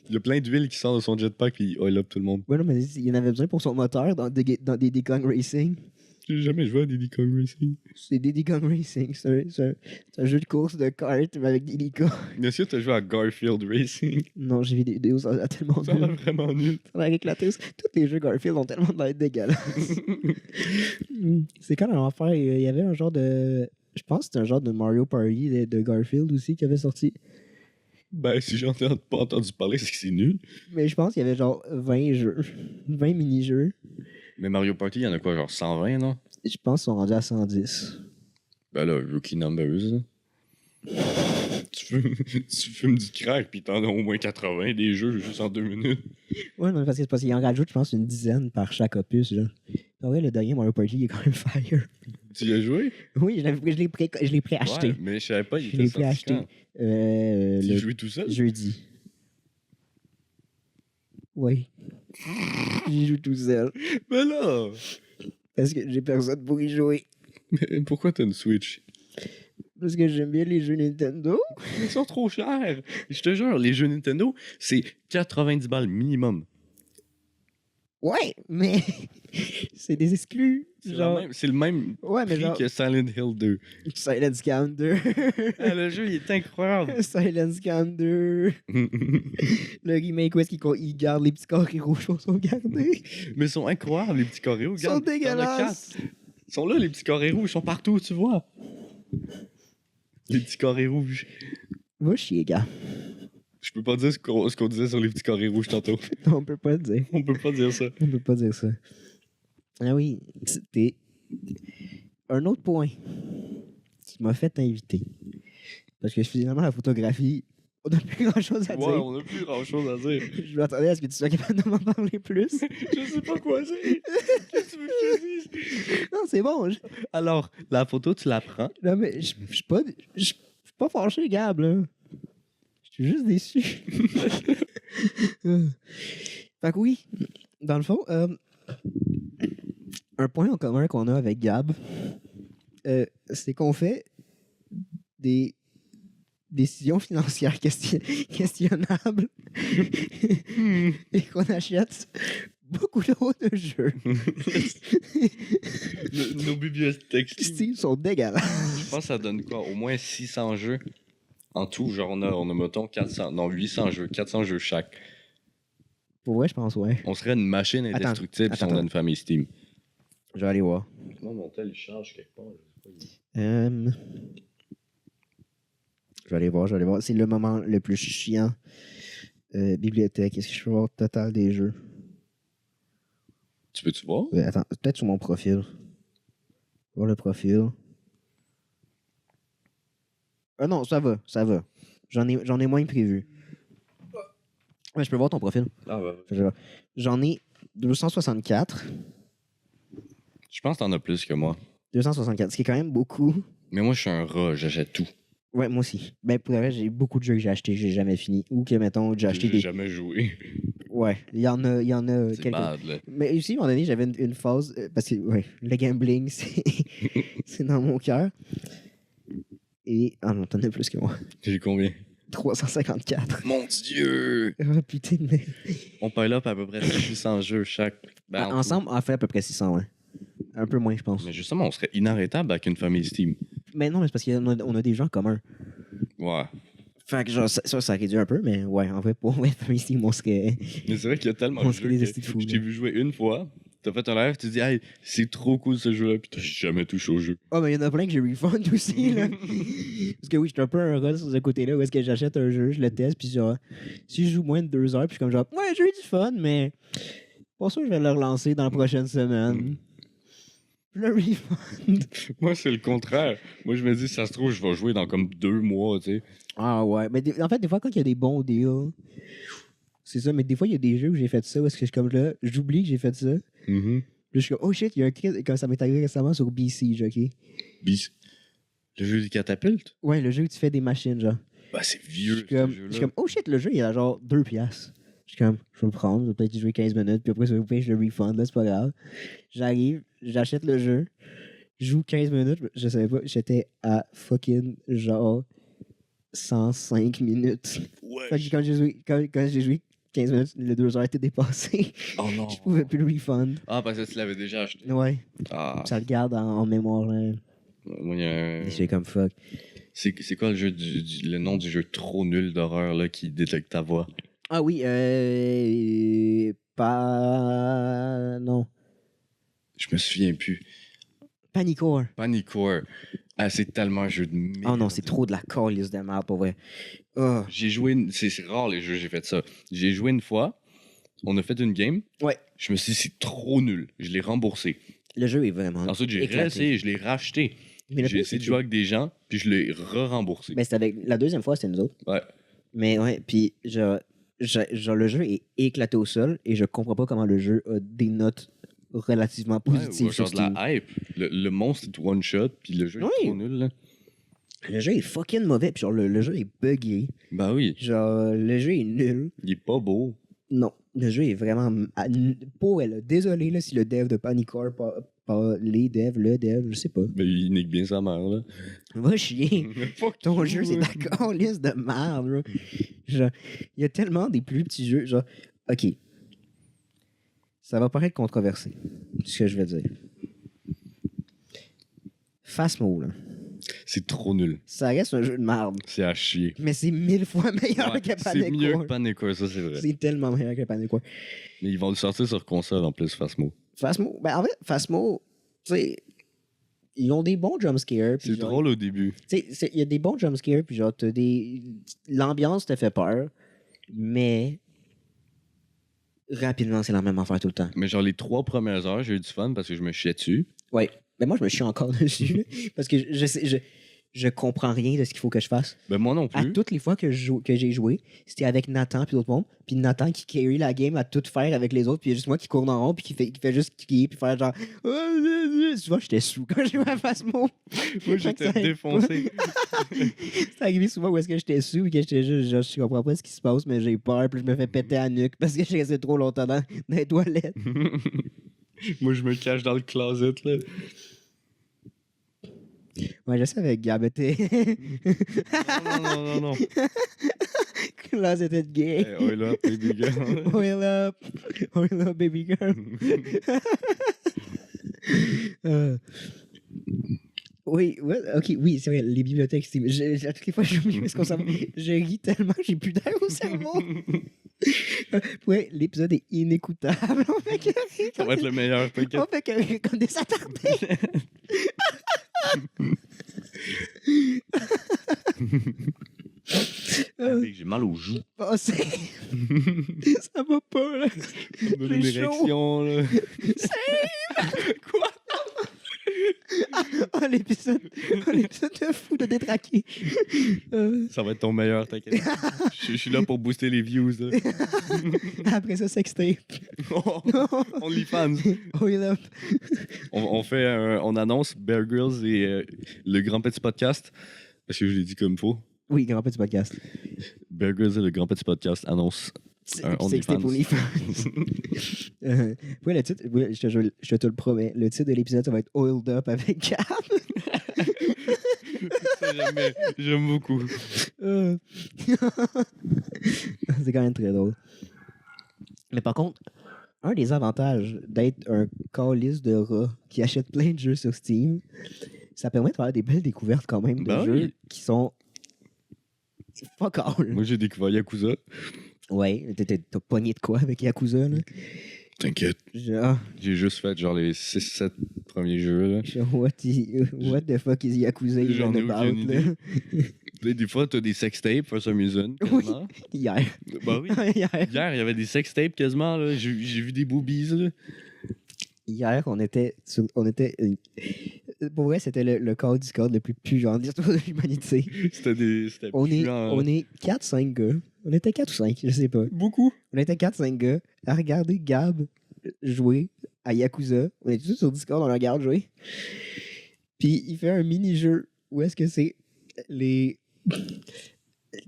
Il y a plein d'huile qui sort de son jetpack puis il oil up tout le monde. Ouais, non, mais il y en avait besoin pour son moteur dans Diddy Kong Racing. J'ai jamais joué à Diddy Kong Racing. C'est Diddy Kong Racing. C'est un jeu de course de kart mais avec Diddy Kong. Bien sûr, t'as joué à Garfield Racing. Non, j'ai vu des vidéos, ça a tellement Ça a l'air nul. vraiment nul. Ça a éclaté. Tous les jeux Garfield ont tellement de l'air dégueulasses. C'est quand même affaire. Il y avait un genre de. Je pense que c'était un genre de Mario Party de Garfield aussi qui avait sorti. Ben, si j'en ai pas entendu parler, c'est que c'est nul. Mais je pense qu'il y avait genre 20 jeux. 20 mini-jeux. Mais Mario Party, il y en a quoi, genre 120, non? Je pense qu'ils sont rendus à 110. Ben là, rookie numbers, là. Tu fumes du crack puis t'en as au moins 80 des jeux juste en 2 minutes. Ouais, non, parce qu'il en rajoute, je pense, une dizaine par chaque opus. Là. En vrai, le dernier Mario Party, il est quand même fire. Tu y as joué? Oui, je l'ai préacheté. Ouais, mais je savais pas, il Je l'ai était sorti préacheté. quand? Tu Le jouais tout seul? jeudi. Oui. J'y joue tout seul. Mais là! Parce que j'ai personne pour y jouer. Mais pourquoi t'as une Switch? Parce que j'aime bien les jeux Nintendo. Ils sont trop chers! Je te jure, les jeux Nintendo, c'est 90 balles minimum. Ouais, mais c'est des exclus. C'est Genre... le même Ouais, mais prix genre... que Silent Hill 2. Silence Scan 2. Ah, le jeu, il est incroyable! Silence Scan 2. Le remake où est-ce qu'il garde les petits carrés rouges pour sauvegarder. Mais ils sont incroyables, les petits carrés rouges. Ils sont dégueulasses. Ils sont là, les petits carrés rouges. Ils sont partout, tu vois. Les petits carrés rouges. Va chier, gars. Je peux pas dire ce qu'on disait sur les petits carrés rouges tantôt. On peut pas le dire. On peut pas dire ça. On peut pas dire ça. Ah oui, c'était un autre point qui m'a fait inviter. Parce que finalement, la photographie, on n'a plus grand-chose à Ouais, dire. on a plus grand chose à dire. Je m'attendais à ce que tu sois capable de m'en parler plus. Je sais pas quoi dire. Qu'est-ce que tu veux que je te dise? Non, c'est bon. Alors, la photo, tu la prends. Non, mais je suis pas fâché, Gab, là. Je suis juste déçu. Fait que oui, dans le fond, un point en commun qu'on a avec Gab, c'est qu'on fait des décisions financières questionnables et qu'on achète beaucoup trop de jeux. Nos bibliothèques. Steve sont dégueulasses. Je pense que ça donne quoi? Au moins 600 jeux. En tout, genre, on a mettons, 800 jeux, 400 jeux chaque. Pour vrai, je pense, ouais. On serait une machine indestructible si on a une famille Steam. Je vais aller voir. Moi, mon tel, il change quelque part. Je vais aller voir. C'est le moment le plus chiant. Bibliothèque. Est-ce que je peux voir le total des jeux? Tu peux-tu voir? Attends, peut-être sur mon profil. Voir le profil. Ah non, ça va. J'en ai moins que prévu. Ouais, je peux voir ton profil. Ah, ouais. J'en ai 264. Je pense que t'en as plus que moi. 264, ce qui est quand même beaucoup. Mais moi, je suis un rat, j'achète tout. Ouais, moi aussi. Ben, pour le reste, j'ai beaucoup de jeux que j'ai achetés, j'ai jamais fini. Ou que, mettons, j'ai acheté J'ai des... jamais joué. Ouais, il y en a C'est quelques... bad, là. Mais aussi, à un moment donné, j'avais une phase... parce que, ouais, le gambling, c'est dans mon cœur. Et... Ah non, t'en as plus que moi. J'ai combien? 354. Mon Dieu! Oh, putain de merde. On paye là à peu près 600 jeux chaque. Ben, en tout. Ensemble, on fait à peu près 600, ouais. Un peu moins, je pense. Mais justement, on serait inarrêtable avec une famille Steam. Mais non, mais c'est parce qu'on a des gens communs. Ouais. Fait que genre, ça réduit un peu, mais ouais, en vrai, pour ouais, famille Steam, on serait... Mais c'est vrai qu'il y a tellement On de serait jeux des que estis de fous, je t'ai là. vu jouer une fois, T'as fait un live, tu dis, hey, c'est trop cool ce jeu-là, puis t'as jamais touché au jeu. Ah, mais il y en a plein que j'ai refund aussi, là. Parce que oui, je suis un peu un rush sur ce côté-là où est-ce que j'achète un jeu, je le teste, puis genre, si je joue moins de 2 heures, puis je suis comme genre, ouais, j'ai eu du fun, mais pour ça, je vais le relancer dans la prochaine semaine. Puis le refund. Moi, c'est le contraire. Moi, je me dis, ça se trouve, je vais jouer dans comme 2 mois, tu sais. Ah ouais, mais en fait, des fois, quand il y a des bons deals, c'est ça, mais des fois, il y a des jeux où j'ai fait ça, où est-ce que je suis comme là, j'oublie que j'ai fait ça. Mhm. Puis je suis comme, oh shit, il y a un crit, comme ça m'est arrivé récemment sur BC, ok? Bis. Le jeu des catapultes? Ouais, le jeu où tu fais des machines, genre. Bah, c'est Je vieux, suis comme, ce jeu-là. je suis comme, oh shit, le jeu, il a genre 2 piastres. Je suis comme, je vais le prendre, je vais peut-être y jouer 15 minutes, puis après, je le refund, là, c'est pas grave. J'arrive, j'achète le jeu, je joue 15 minutes, je savais pas, j'étais à fucking genre 105 minutes. Ouais. Fait que quand j'ai joué 15 minutes, les 2 heures étaient dépassées. Oh non. Je pouvais plus le refund. Ah, parce que tu l'avais déjà acheté. Ouais, Ah. ça le garde en mémoire, là. Moi, il y a un... Et j'étais comme fuck. C'est quoi le jeu le nom du jeu trop nul d'horreur là qui détecte ta voix? Ah oui, pas... Non. Je me souviens plus. Panicore. Panicore. Ah, c'est tellement un jeu de merde. Oh non, c'est trop de la calice de merde, pour vrai. Oh. J'ai joué... C'est rare les jeux, j'ai fait ça. J'ai joué une fois. On a fait une game. Ouais. Je me suis dit, c'est trop nul. Je l'ai remboursé. Le jeu est vraiment Ensuite, j'ai éclaté. réessayé, je l'ai racheté. Mais le J'ai pire, essayé c'est de jouer avec des gens, puis je l'ai re-remboursé. Ben, c'était avec... La deuxième fois, c'était nous autres. Ouais. Mais ouais, puis genre, le jeu est éclaté au sol et je comprends pas comment le jeu a des notes relativement Ouais, positives ou sur genre de Steam. la hype. Le monstre est one shot, puis le jeu Oui. est trop nul, là. Le jeu est fucking mauvais, puis genre, le jeu est buggé. Bah oui. Genre, le jeu est nul. Il est pas beau. Non, le jeu est vraiment... Pour elle, désolé là, si le dev de Panicore, pas les devs, le dev, je sais pas. Mais il nique bien sa mère, là. Va chier. Fuck Ton you. jeu, c'est d'accord, liste de merde. Là. Genre, il y a tellement des plus petits jeux. Genre, ok. Ça va paraître controversé, ce que je vais dire. Phasmo, là. C'est trop nul. Ça reste un jeu de merde. C'est à chier. Mais c'est 1000 fois meilleur Ouais, que c'est mieux que Panicore. Panicore, ça c'est vrai. C'est tellement meilleur que Panicore. Mais ils vont le sortir sur console en plus, Phasmo. Phasmo, ben en fait, Phasmo, tu sais, ils ont des bons jumpscares. puis C'est genre, drôle au début. tu sais, il y a des bons jumpscares, puis genre, t'as des... L'ambiance te fait peur, mais rapidement, c'est la même affaire tout le temps. Mais genre les 3 premières heures, j'ai eu du fun parce que je me chiais dessus. Ouais. Mais moi, je me chie encore dessus, parce que je comprends rien de ce qu'il faut que je fasse. Ben moi non À plus. toutes les fois que j'ai joué, c'était avec Nathan puis d'autres mondes, puis Nathan qui carry la game à tout faire avec les autres, puis il y a juste moi qui court en rond, puis qui fait juste crier, puis faire genre... Souvent, j'étais sous quand je jouais à Phasmo. Moi j'étais défoncé. C'est arrivé souvent où est-ce que j'étais sous, et que j'étais juste, genre, je comprends pas ce qui se passe, mais j'ai peur, puis je me fais péter à la nuque, parce que j'ai resté trop longtemps dans les toilettes. Moi je me cache dans le closet là. Ouais, je sais avec Gab, t'es... Non. Closet gay. Hey, oh là, baby girl. Oil up, baby girl. Oui, ouais, ok, oui, c'est vrai, les bibliothèques Steam. À toutes les fois, j'oublie ce qu'on s'en va. Je ris tellement que j'ai plus d'air au cerveau. Ouais, l'épisode est inécoutable. On fait que rire Ça va être le meilleur. on fait que rire comme des attardés. J'ai mal aux joues. Oh, ça va pas, là. J'ai une chaud. érection là. Quoi? Oh, l'épisode de fou de détraquer. Ça va être ton meilleur, t'inquiète. Je suis là pour booster les views. Là. Après ça, sextape. OnlyFans. Oil up. On fait on annonce Bear Grylls et le Grand Petit Podcast. Est-ce que je l'ai dit comme il faut? Oui, grand petit podcast. Bear Grylls et le Grand Petit Podcast annoncent un Sextape OnlyFans. Oui, le titre, oui, je te le promets. Le titre de l'épisode, ça va être Oiled Up avec Gab. Ça, j'aime beaucoup. C'est quand même très drôle. Mais par contre, un des avantages d'être un calice de rat qui achète plein de jeux sur Steam, ça permet de faire des belles découvertes quand même de Ben jeux oui. qui sont fuck all. Moi, j'ai découvert Yakuza. Ouais, t'as pogné de quoi avec Yakuza, là? T'inquiète. Genre, J'ai juste fait genre les 6-7 premiers jeux. Là. what the fuck is Yakuza J'en ai even aucune about, là? Des fois, t'as des sextapes, for some reason, Oui. quasiment. Hier. Bah oui. Hier. Hier, il y avait des sextapes quasiment. Là. J'ai vu des boobies. Là. Hier, on était. Pour vrai, c'était le call Discord le plus puant de l'histoire de l'humanité. C'était On puant, là. est 4-5 gars. On était 4 ou 5, je sais pas. Beaucoup. On était 4-5 gars à regarder Gab jouer à Yakuza. On est tous sur Discord, on le regarde jouer. Puis il fait un mini-jeu où est-ce que c'est les. Tu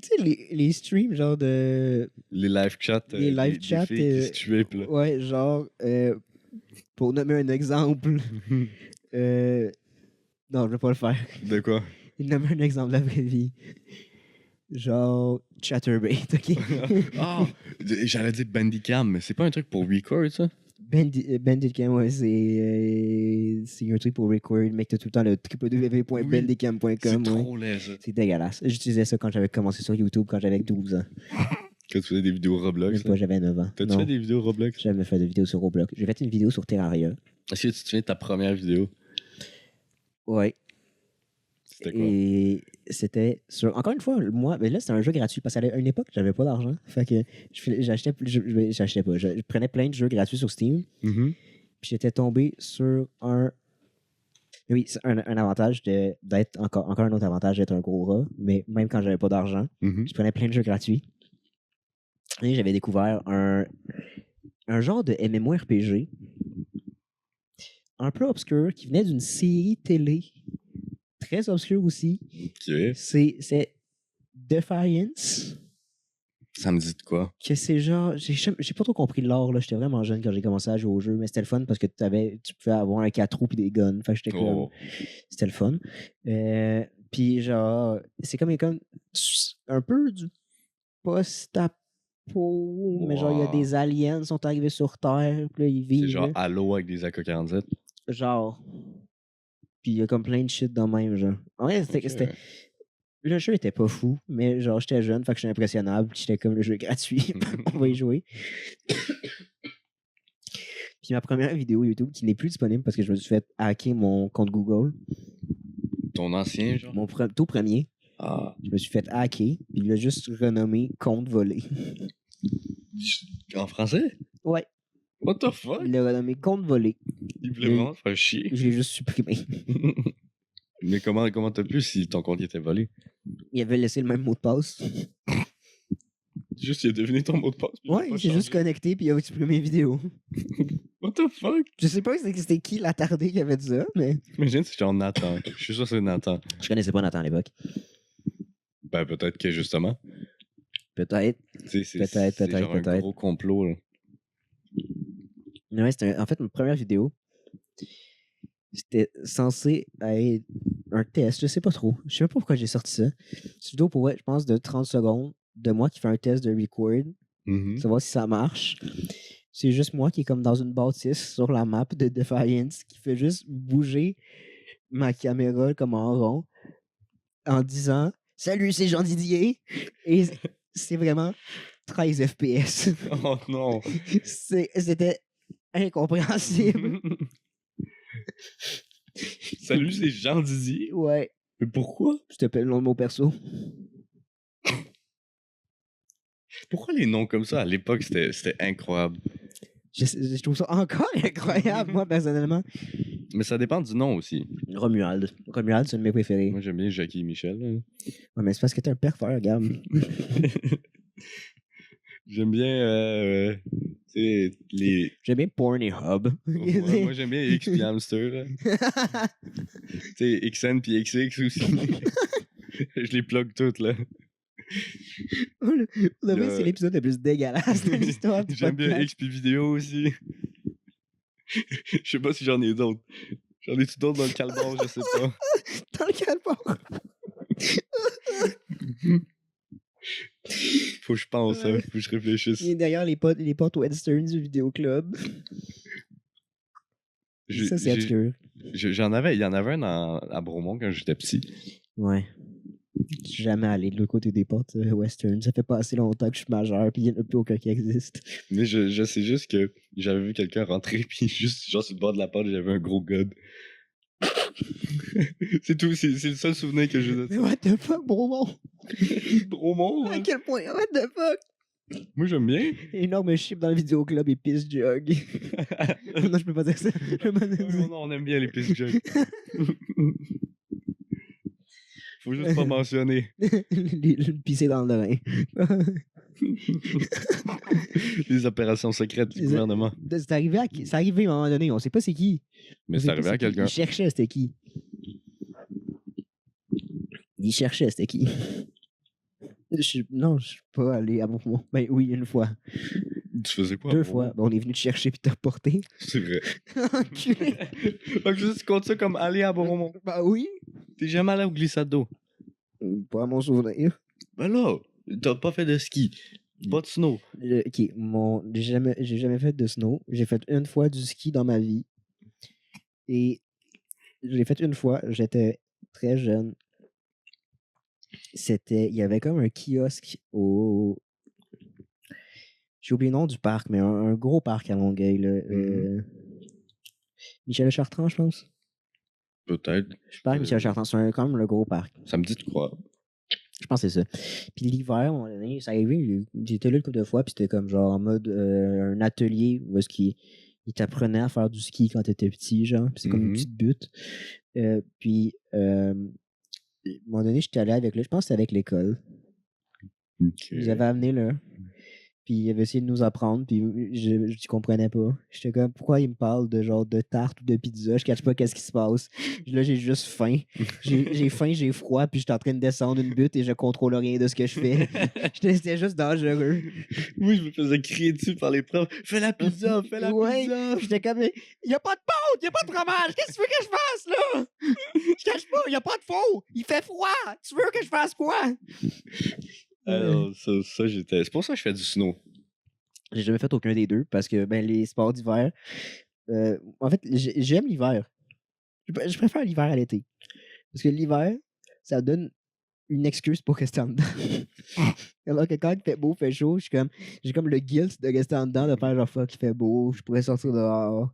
sais, les streams, genre de. Les live chats. Les live des chats, filles qui se tuaient. Puis là. Ouais, genre. Pour nommer un exemple. Non, je vais pas le faire. De quoi? Il nomme un exemple de la vraie vie. Genre. Chatterbait, ok? Ah! J'allais dire Bandicam, mais c'est pas un truc pour record, ça? Bandicam, ouais, c'est un truc pour record, mais que t'as tout le temps le www.bandicam.com. C'est ouais. trop laid, ça. C'est dégueulasse. J'utilisais ça quand j'avais commencé sur YouTube, quand j'avais 12 ans. Quand tu faisais des vidéos Roblox. Même là. pas, j'avais 9 ans. T'as-tu Non, fait des vidéos Roblox? j'ai jamais fait de vidéo sur Roblox. J'ai fait une vidéo sur Terraria. Est-ce que tu te souviens de ta première vidéo? Ouais. C'était quoi? Et c'était sur. Encore une fois, moi, mais là, c'était un jeu gratuit parce qu'à une époque, j'avais pas d'argent. Fait que j'achetais pas. Je prenais plein de jeux gratuits sur Steam. Mhm. Puis j'étais tombé sur un. Oui, c'est un avantage d'être. Encore un autre avantage d'être un gros rat. Mais même quand j'avais pas d'argent, Mhm. je prenais plein de jeux gratuits. Et j'avais découvert un genre de MMORPG un peu obscur qui venait d'une série télé très obscure aussi. Ok. C'est Defiance. Ça me dit de quoi? Que c'est genre. J'ai pas trop compris l'art, là. J'étais vraiment jeune quand j'ai commencé à jouer au jeu, mais c'était le fun parce que tu pouvais avoir un 4 roues et des guns. Fait que j'étais comme. Oh. C'était le fun. Puis genre, c'est comme un peu du post-apo, mais genre, il y a Wow. des aliens qui sont arrivés sur Terre, puis là, ils C'est vivent. genre là. Halo avec des AK-47. Genre. Puis il y a comme plein de shit dans le même, genre. Ouais, c'était. Ok. Le jeu était pas fou, mais genre, j'étais jeune, fait que j'étais impressionnable, puis j'étais comme le jeu est gratuit, on va y jouer. Puis ma première vidéo YouTube, qui n'est plus disponible parce que je me suis fait hacker mon compte Google, Ton ancien, genre? mon tout premier, Ah. je me suis fait hacker, puis il l'a juste renommé compte volé. En français? Ouais, What the fuck? il l'a renommé compte volé. Il voulait vraiment te faire chier. Je l'ai juste supprimé. Mais comment t'as pu si ton compte était volé? Il avait laissé le même mot de passe. Juste, il a devenu ton mot de passe. puis Ouais, pas il s'est juste changé. connecté, puis il a supprimé les vidéos. What the fuck? Je sais pas c'était qui l'attardé qui avait dit ça, mais. Imagine si c'est genre Nathan. Je suis sûr que c'est Nathan. Je connaissais pas Nathan à l'époque. Ben, peut-être que justement. Peut-être. Tu sais, Peut-être, c'est genre un peut-être. gros complot, là. Ouais, c'était en fait ma première vidéo. C'était censé être un test, je sais pas trop. Je sais même pas pourquoi j'ai sorti ça. C'est une vidéo pour, je pense, de 30 secondes de moi qui fais un test de record, Mhm. savoir si ça marche. C'est juste moi qui est comme dans une bâtisse sur la map de Defiance qui fait juste bouger ma caméra comme en rond en disant « Salut, c'est Jean Didier! » Et c'est vraiment 13 FPS. Oh non! C'était incompréhensible. Salut, c'est Jean Didier. Ouais. Mais pourquoi? Je t'appelle le nom de mon perso. Pourquoi les noms comme ça? À l'époque, c'était incroyable. Je trouve ça encore incroyable, moi, personnellement. Mais ça dépend du nom aussi. Romuald. Romuald, c'est un de mes préférés. Moi, j'aime bien Jackie et Michel. Là. Ouais, mais c'est parce que t'es un pervers, Gab. J'aime bien tu sais, les. J'aime bien Pornhub. Ouais, moi, j'aime bien X puis Hamster. Là. Tu sais, XN puis XX aussi. Je les plug toutes, là. Le vrai, c'est l'épisode le plus dégueulasse de l'histoire du J'aime bien podcast. X puis vidéo aussi. Je sais pas si j'en ai d'autres. J'en ai-tu d'autres dans le calbar, je sais pas. Dans le calbar. Faut que je pense, hein. Faut que je réfléchisse. Et d'ailleurs, les potes Westerns du vidéoclub. Ça, c'est obscur. Il y en avait un à Bromont quand j'étais petit. Ouais. Je suis jamais allé de l'autre côté des portes western. Ça fait pas assez longtemps que je suis majeur, puis il n'y en a plus aucun qui existe. Mais je sais juste que j'avais vu quelqu'un rentrer, puis juste, genre, sur le bord de la porte, j'avais un gros god. C'est tout, c'est le seul souvenir que j'ai de Mais ça. what the fuck, Bromont? Bromont, À hein. quel point? What the fuck? Moi, j'aime bien. Énorme chip dans le vidéoclub et pisse jug. Non, je peux pas dire ça. Je peux pas dire ça. Non, on aime bien les pistes jeunes. Faut juste pas mentionner. Pisser dans le rein. Les opérations secrètes du gouvernement. C'est arrivé à un moment donné, on sait pas c'est qui. Mais On sait c'est pas arrivé à qui. quelqu'un. Il cherchait c'était qui. Il cherchait c'était qui. Non, je suis pas allé à mon moment. Ben oui, une fois. Tu faisais quoi? 2 fois. Ben, on est venu te chercher puis te reporter. C'est vrai. Enculé. Donc, tu comptes ça comme aller à Bromont. Ben oui. T'es jamais allé au glissade d'eau. Pas à mon souvenir. Ben là, t'as pas fait de ski. Pas de snow. Ok, j'ai jamais fait de snow. J'ai fait une fois du ski dans ma vie. Et j'ai fait une fois, j'étais très jeune. Il y avait comme un kiosque au. J'ai oublié le nom du parc, mais un gros parc à Longueuil. Là, Michel Chartrand, je pense. Peut-être. Je parle Michel Chartrand, c'est quand même le gros parc. Ça me dit de quoi? Je pense que c'est ça. Puis l'hiver, à un moment donné, ça arrivait, j'étais là une couple de fois, puis c'était comme genre en mode un atelier où est-ce qu'il t'apprenait à faire du ski quand t'étais petit, genre. Puis c'est comme une petite butte. Puis à un moment donné, j'étais allé avec lui, je pense que c'était avec l'école. Ok. Ils avaient amené là. Puis il avait essayé de nous apprendre, puis je comprenais pas. J'étais comme, pourquoi il me parle de genre de tarte ou de pizza? Je cache pas qu'est-ce qui se passe. Là, j'ai juste faim. J'ai faim, j'ai froid, puis j'étais en train de descendre une butte et je contrôle rien de ce que je fais. C'était juste dangereux. Oui, je me faisais crier dessus par les profs. Fais la pizza, fais la Ouais. pizza. J'étais comme, y a pas de pâte, y a pas de fromage, qu'est-ce que tu veux que je fasse là? Je cache pas, y a pas de faux, il fait froid, tu veux que je fasse quoi? Alors, ça j'étais. C'est pour ça que je fais du snow. J'ai jamais fait aucun des deux parce que ben, les sports d'hiver. En fait, j'aime l'hiver. Je préfère l'hiver à l'été. Parce que l'hiver, ça donne une excuse pour rester en dedans. Alors que quand il fait beau, il fait chaud, j'ai comme le guilt de rester en dedans, de faire genre fuck, il fait beau, je pourrais sortir dehors.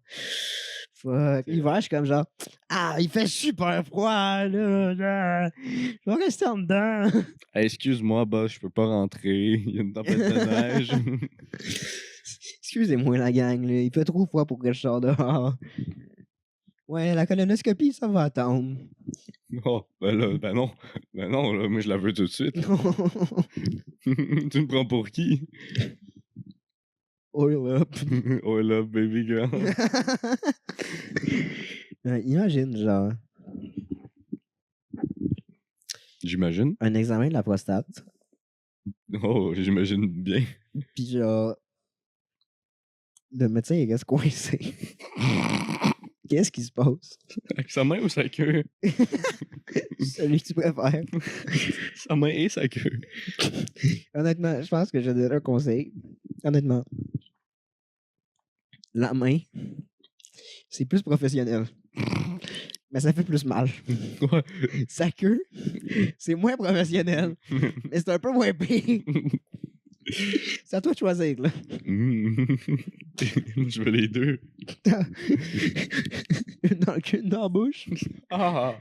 Fuck. L'hiver, je suis comme genre, ah, il fait super froid, là. Je vais rester en dedans. Hey, excuse-moi, boss, je peux pas rentrer. Il y a une tempête de neige. Excusez-moi, la gang, là. Il fait trop froid pour que je sorte dehors. Ouais, la colonoscopie, ça va attendre. Oh, ben non. Ben non, là, moi je la veux tout de suite. Tu me prends pour qui? Oil up. Oil up, baby girl. Imagine, genre, J'imagine. un examen de la prostate. Oh, j'imagine bien. Puis genre, le médecin, il reste coincé. Qu'est-ce qui se passe? Avec sa main ou sa queue? Celui que tu préfères. Sa main et sa queue. Honnêtement, je pense que je donne un conseil. Honnêtement. La main, c'est plus professionnel. Mais ça fait plus mal. Ouais. Sa queue, c'est moins professionnel. Mais c'est un peu moins pire. C'est à toi de choisir, là. Je veux les deux. Une dans le cul, une dans la bouche. Ah!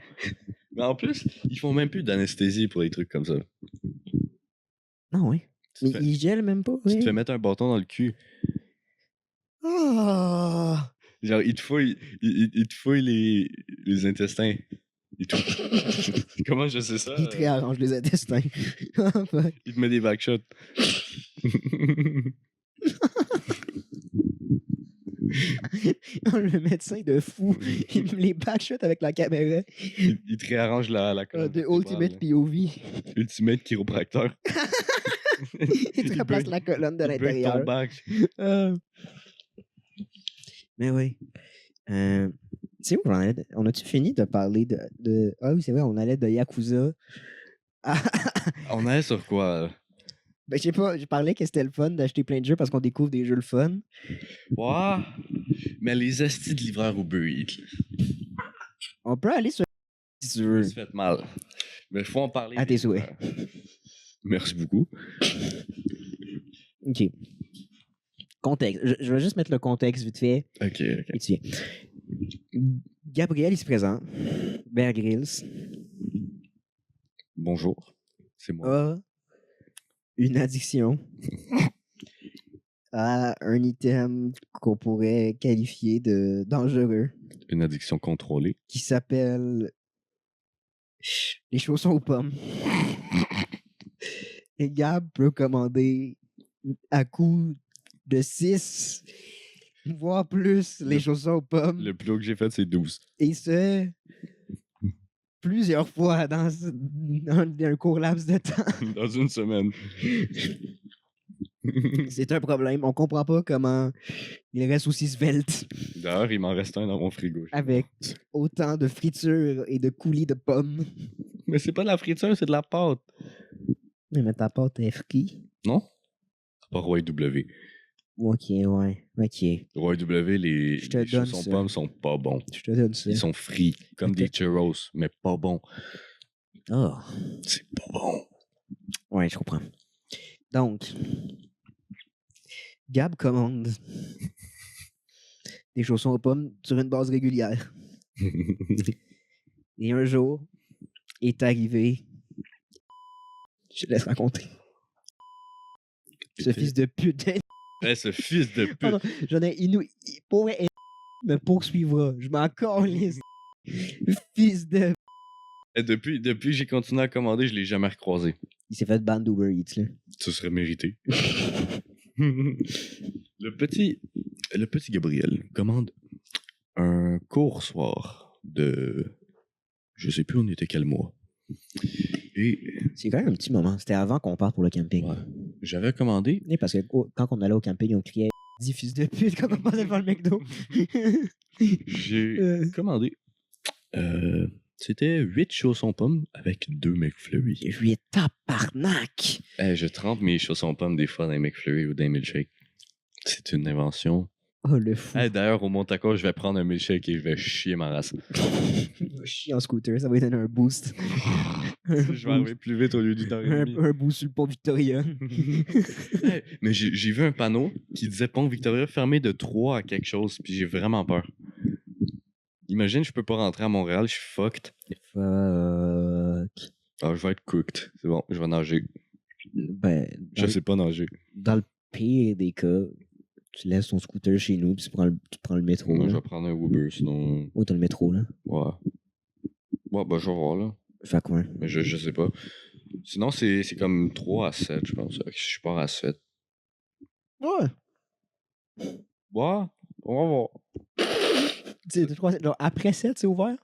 Mais en plus, ils font même plus d'anesthésie pour les trucs comme ça. Non, oui. Tu Mais te fais- il gèle même pas. Tu te Oui. fais mettre un bâton dans le cul. Ah! Genre, il te fouille les intestins. Et tout. Comment je sais ça? Il te réarrange les intestins. Ah, fuck. Il te met des backshots. Le médecin de fou. Il me les backshot avec la caméra. Il te réarrange la colonne De vertébrale, Ultimate POV. Ultimate chiropracteur. Il te replace la colonne de Il break ton l'intérieur. back. Mais oui. Tu sais où on a-tu fini de parler de... Ah oui, c'est vrai, on allait de Yakuza. On est sur quoi? Ben, je sais pas, je parlais que c'était le fun d'acheter plein de jeux parce qu'on découvre des jeux le fun. Ouais. Mais les astis de livreur Uber Eats, On peut aller sur... Si tu je veux. me suis fait mal. Mais faut en parler. À tes souhaits. Merci beaucoup. OK. Contexte. Je vais juste mettre le contexte vite fait. OK. Et tu viens. Gabriel, il se présente. Bear Grylls Bonjour. C'est moi. a une addiction à un item qu'on pourrait qualifier de dangereux Une addiction contrôlée. qui s'appelle les chaussons aux pommes. Et Gab peut commander à coût de 6, voire plus, les chaussons aux pommes. Le plus haut que j'ai fait, c'est 12. Et ce, plusieurs fois dans un court laps de temps. Dans une semaine. C'est un problème. On comprend pas comment il reste aussi svelte D'ailleurs, il m'en reste un dans mon frigo. avec autant de fritures et de coulis de pommes. Mais c'est pas de la friture, c'est de la pâte. Mais ta pâte est frite. Non? C'est pas Roy W. Ok, ouais. Ok. Roy W, les Je te donne chaussons ça. pommes sont pas bons. Je te donne ça. Ils sont frits, comme Ok. des churros, mais pas bons. Oh. C'est pas bon. Ouais, je comprends. Donc, Gab commande des chaussons aux pommes sur une base régulière. Et un jour, est arrivé. Je te laisse raconter. Ce fils de pute. Ce fils de pute. Pardon, j'en ai pourrait me poursuivra. Je m'en calisse. Fils de. Depuis que j'ai continué à commander, je l'ai jamais recroisé. Il s'est fait ban d'Uber Eats, là. Ça serait mérité. le petit Gabriel commande un court soir de... Je sais plus on était quel mois. Et C'est quand même un petit moment. C'était avant qu'on parte pour le camping. ouais, j'avais commandé... Oui, parce que quand on allait au camping, on criait « Dis fils de pute » quand on passait devant le McDo. J'ai commandé... c'était 8 chaussons pommes avec 2 McFlurry. Je lui ai tabarnak. Je trempe mes chaussons pommes des fois dans les McFlurry ou dans les milkshakes. C'est une invention. Oh, le fou. D'ailleurs, au Montaco, je vais prendre un milkshake et je vais chier ma race. Il va chier en scooter, ça va lui donner un boost. Je vais arriver plus vite au lieu d'une heure et demie. un boost sur le pont Victoria. Mais j'ai vu un panneau qui disait Pont Victoria fermé de 3 à quelque chose, puis j'ai vraiment peur. Imagine, je peux pas rentrer à Montréal, je suis fucked. Fuck. Ah, je vais être cooked. C'est bon, je vais nager. Ben, Je sais pas nager. dans le pire des cas, tu laisses ton scooter chez nous, puis tu prends le métro. Moi, là. je vais prendre un Uber, sinon... Oh, t'as le métro, là. Ouais. Ouais, ben, je vais voir, là. Fait quoi? Mais je sais pas. Sinon, c'est comme 3 à 7, je pense. Je pars à 7. Ouais. Ouais, on va voir. Genre, après 7, c'est ouvert?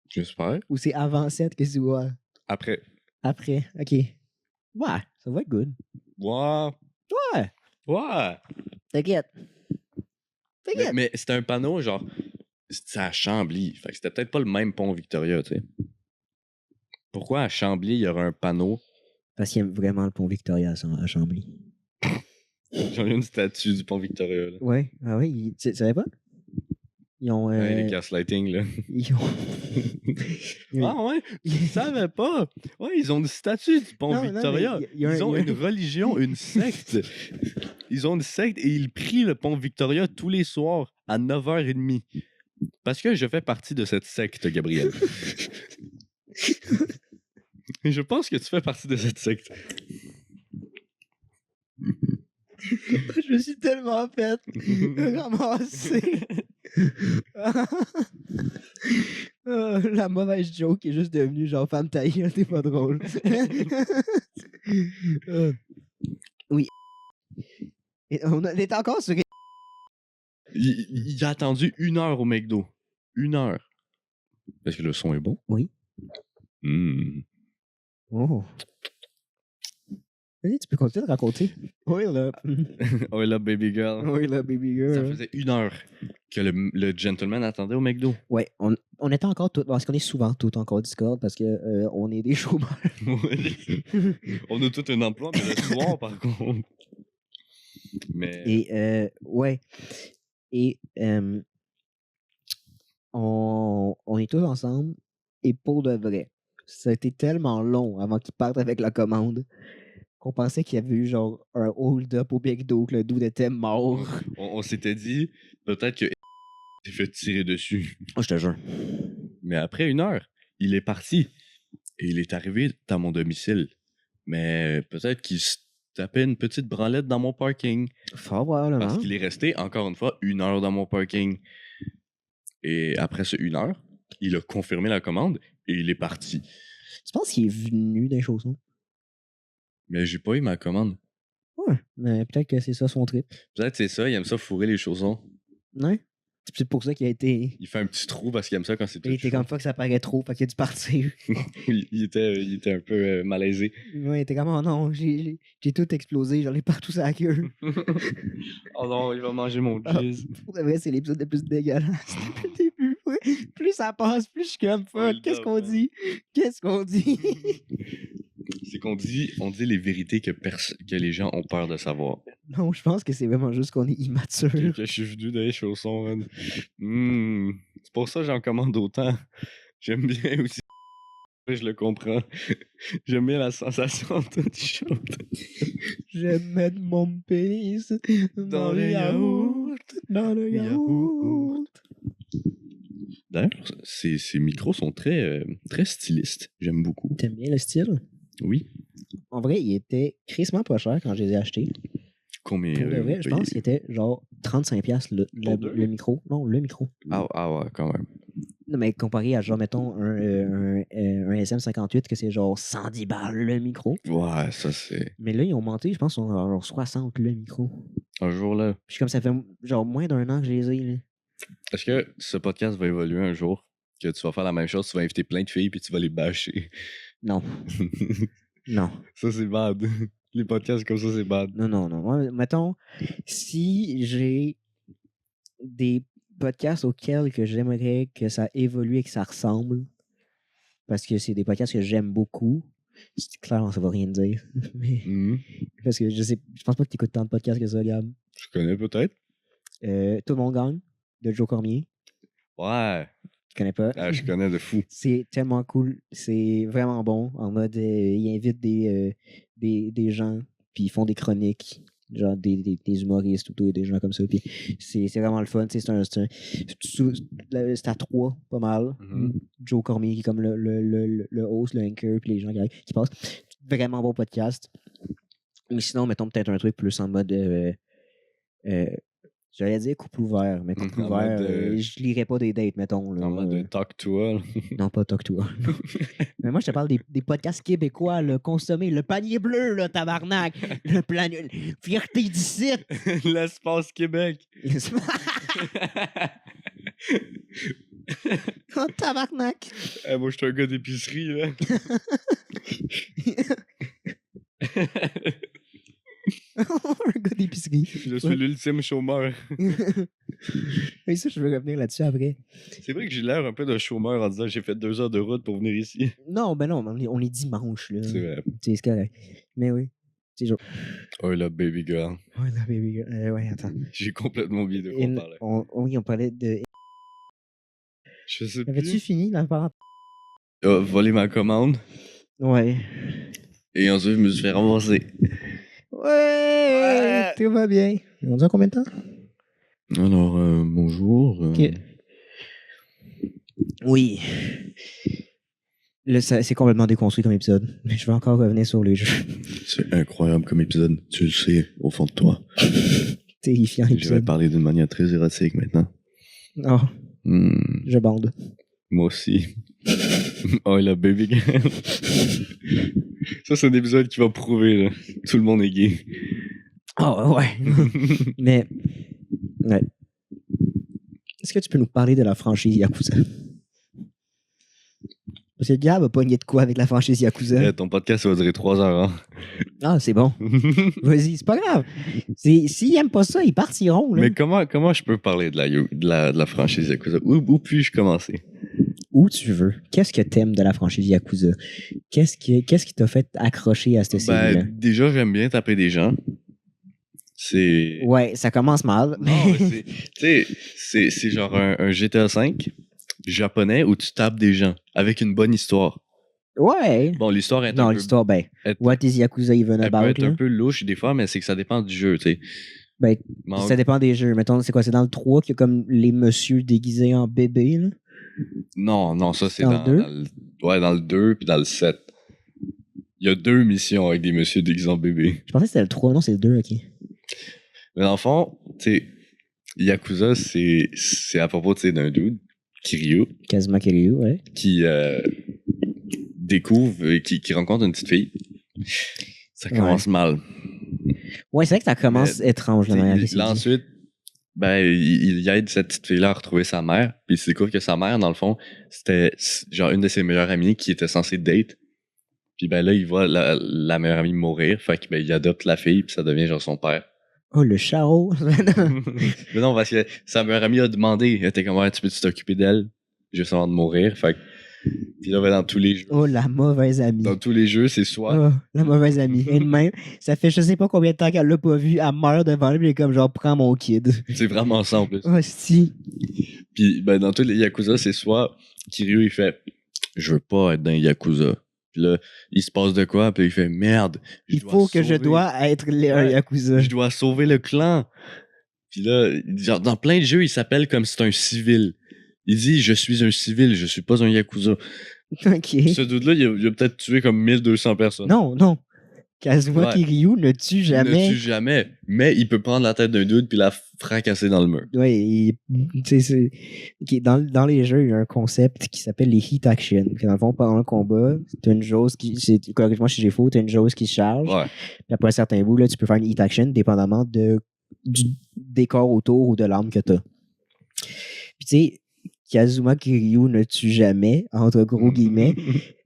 J'espère. Ou c'est avant 7 que c'est ouvert? Après. Après, ok. Ouais, ça va être good. Ouais. Ouais, Ouais. t'inquiète. Mais c'était un panneau, genre, c'était à Chambly. Fait que c'était peut-être pas le même pont Victoria, tu sais. Pourquoi à Chambly, il y aurait un panneau? Parce qu'il y a vraiment le pont Victoria à Chambly. Genre, il y a une statue du pont Victoria, là. Ouais, ah oui, tu savais pas? Ils ont. Ouais, les gaslighting, là. Ils ont. Ah ouais? Ils savaient pas. Ouais, ils ont une statue du pont Non, non, Victoria. mais il y a Ils ont un- une religion, une secte. Ils ont une secte et ils prient le pont Victoria tous les soirs à 9h30. Parce que je fais partie de cette secte, Gabriel. Je pense que tu fais partie de cette secte. Je me suis tellement fait ramasser. La mauvaise joke est juste devenue genre femme taille, t'es pas drôle. Oui. Et on est encore sur. Il a attendu 1 heure au McDo. 1 heure. Est-ce que le son est bon? Oui. Oh. Vas-y, tu peux continuer de raconter. Oui, là. Oh là, baby girl. Oui, là, baby girl. Ça faisait 1 heure que le gentleman attendait au McDo. Ouais, on était encore tout. Parce qu'on est souvent tout encore Discord parce que on est des chômeurs. On a tout un emploi, mais le soir, par contre. Mais... Et ouais. Et on est tous ensemble et pour de vrai. ça a été tellement long avant qu'il parte avec la commande qu'on pensait qu'il y avait eu genre un hold-up au McDo, que le dude était mort. On s'était dit, peut-être que s'est fait tirer dessus. Oh, je te jure. Mais après 1 heure, il est parti. Et il est arrivé dans mon domicile. Mais peut-être qu'il se tapait une petite branlette dans mon parking. Fort probablement. Parce qu'il est resté, encore une fois, 1 heure dans mon parking. Et après ce 1 heure, il a confirmé la commande et il est parti. Tu penses qu'il est venu dans les chaussons? Mais j'ai pas eu ma commande. Ouais, mais peut-être que c'est ça son trip. Peut-être c'est ça, il aime ça fourrer les chaussons. Ouais. C'est peut-être pour ça qu'il a été. Il fait un petit trou parce qu'il aime ça quand c'est tout Il était chaud. comme ça que ça paraît trop, fait qu'il a dû partir. il était un peu malaisé. Ouais, il était comme, oh non, j'ai tout explosé, j'en ai partout sur la queue. Oh non, il va manger mon Ah. jizz. Pour de vrai, c'est l'épisode le plus dégueulasse depuis le début. Ouais. Plus ça passe, plus je suis comme, Ouais, fuck, qu'est-ce le qu'on top, dit? Qu'est-ce qu'on dit? C'est qu'on dit les vérités que les gens ont peur de savoir. Non, je pense que c'est vraiment juste qu'on est immature. Que je suis venu dans les chaussons, man. C'est pour ça que j'en commande autant. J'aime bien aussi. Je le comprends. J'aime bien la sensation de t-shirt. J'aime mettre mon pénis dans le yaourt. Dans le yaourt. D'ailleurs, ces micros sont très stylistes. J'aime beaucoup. T'aimes bien le style? Oui. En vrai, il était crissement pas cher quand je les ai achetés. Combien Pour de vrai, je pense qu'il était genre 35$ Pour deux? le micro. Non, le micro. Ah ouais, quand même. Non, mais comparé à genre, mettons, un SM58, que c'est genre 110 balles le micro. Ouais, ça c'est... Mais là, ils ont monté, je pense, sur genre 60 le micro. Un jour là. Puis comme ça fait genre moins d'1 an que je les ai. Là. Est-ce que ce podcast va évoluer un jour? Que tu vas faire la même chose, tu vas inviter plein de filles puis tu vas les bâcher. Non. Non. Ça c'est bad. Les podcasts comme ça c'est bad. Non. Moi, mettons, si j'ai des podcasts auxquels que j'aimerais que ça évolue et que ça ressemble, parce que c'est des podcasts que j'aime beaucoup, clairement, ça va rien dire. Mais, parce que je pense pas que tu écoutes tant de podcasts que ça, Gab. Je connais peut-être. Tout le monde gagne, de Joe Cormier. Ouais. Tu connais pas? Ah, je connais de fou. C'est tellement cool. C'est vraiment bon. En mode, ils invitent des gens, puis ils font des chroniques, genre des humoristes ou tout, et des gens comme ça. Puis c'est vraiment le fun. C'est à 3, pas mal. Joe Cormier qui est comme le host, le anchor, puis les gens qui passent. Vraiment bon podcast. Mais sinon, mettons peut-être un truc plus en mode... j'allais dire couple ouvert, mais couple ouvert, je lirais pas des dates, mettons. Là, en mode talk to all. Non, pas talk to all. Mais moi, je te parle des podcasts québécois, le consommer, le panier bleu, là, tabarnak. Le plan... Fierté d'ici. L'espace Québec. Oh, tabarnak. Moi, je suis un gars d'épicerie, là. Un gars d'épicerie. Je suis l'ultime chômeur. Et ça, je veux revenir là-dessus après. C'est vrai que j'ai l'air un peu d'un chômeur en disant j'ai fait 2 heures de route pour venir ici. Non, ben non, on est dimanche, là. C'est vrai. C'est correct. Mais oui. C'est genre... Oh là, baby girl. Ouais, la baby girl. Ouais, attends. J'ai complètement oublié de quoi on parlait. Oui, on parlait de... Je sais Avais-tu plus. fini la parenthèse? Voler ma commande. Ouais. Et ensuite, je me suis fait ramasser. Ouais! Tout va bien. On dit en combien de temps? Alors, bonjour. Ok. Oui. Là, c'est complètement déconstruit comme épisode. Mais je vais encore revenir sur les jeux. C'est incroyable comme épisode. Tu le sais, au fond de toi. Terrifiant Je vais épisode. parler d'une manière très érotique maintenant. Oh, je bande. Moi aussi. Oh, la baby girl. Ça, c'est un épisode qui va prouver, là. Tout le monde est gay. Oh, ouais. Mais, ouais. Est-ce que tu peux nous parler de la franchise Yakuza? Parce que Gab a pogné de quoi avec la franchise Yakuza? Ton podcast va durer 3 heures, hein? Ah, c'est bon. Vas-y, c'est pas grave. S'ils aiment pas ça, ils partiront. Là. Mais comment je peux parler de la franchise Yakuza? Où puis-je commencer? Où tu veux. Qu'est-ce que t'aimes de la franchise Yakuza? Qu'est-ce qui t'a fait accrocher à cette série-là? Déjà, j'aime bien taper des gens. C'est... Ouais, ça commence mal. Non, c'est genre un GTA V japonais où tu tapes des gens avec une bonne histoire. Ouais. Bon, l'histoire est Non, un peu... l'histoire, ben, est- what is Yakuza even Elle peut about, être là? un peu louche des fois, mais c'est que ça dépend du jeu, tu sais. Ben, Mais en- ça dépend des jeux. Mettons, c'est quoi? C'est dans le 3 qu'il y a comme les messieurs déguisés en bébé, là? Non, ça c'est Dans le dans, 2? dans le 2 puis dans le 7. Il y a 2 missions avec des messieurs déguisés en bébé. Je pensais que c'était le 3, non, c'est le 2, ok. Mais dans le fond, tu sais, Yakuza, c'est à propos, tu sais, d'un dude, Kiryu, Kazuma Kiryu, ouais. qui découvre, qui rencontre une petite fille. Ça commence mal. Ouais, c'est vrai que ça commence étrange, la manière que c'est Là, dit. ensuite, ben, il aide cette petite fille-là à retrouver sa mère. Puis il découvre que sa mère, dans le fond, c'était genre une de ses meilleures amies qui était censée date. Puis ben là, il voit la meilleure amie mourir. Fait que ben, il adopte la fille, puis ça devient genre son père. Oh, le charo! Mais non, parce que sa meilleure amie a demandé, elle était comme, ouais, tu peux t'occuper d'elle juste avant de mourir. Fait que, puis là, ben, dans tous les jeux, Oh, la mauvaise amie. c'est soit. Oh, la mauvaise amie. Et de même, ça fait je sais pas combien de temps qu'elle l'a pas vu, elle meurt devant lui, puis elle est comme genre, prends mon kid. C'est vraiment ça en plus. Oh, si. Puis ben, dans tous les Yakuza, c'est soit Kiryu, il fait, je veux pas être dans les Yakuza. Puis là, il se passe de quoi, puis il fait, merde. Il faut que je dois être un Ouais. Yakuza. Je dois sauver le clan. Puis là, genre, dans plein de jeux, il s'appelle comme si c'est un civil. Il dit, je suis un civil, je suis pas un Yakuza. Ok. Ce dude-là, il a peut-être tué comme 1200 personnes. Non. Kazuma Ouais. Kiryu ne tue Il jamais. ne tue jamais. Mais il peut prendre la tête d'un dude puis la fracasser dans le mur. Ouais, ok, dans les jeux, il y a un concept qui s'appelle les heat actions. Dans le fond, pendant le combat, t'as une jauge qui. Corrige-moi si j'ai faux, t'as une jauge qui se charge. Ouais. Puis après un certain bout, là, tu peux faire une heat action dépendamment du décor autour ou de l'arme que t'as. Puis tu sais, Kazuma Kiryu ne tue jamais, entre gros guillemets.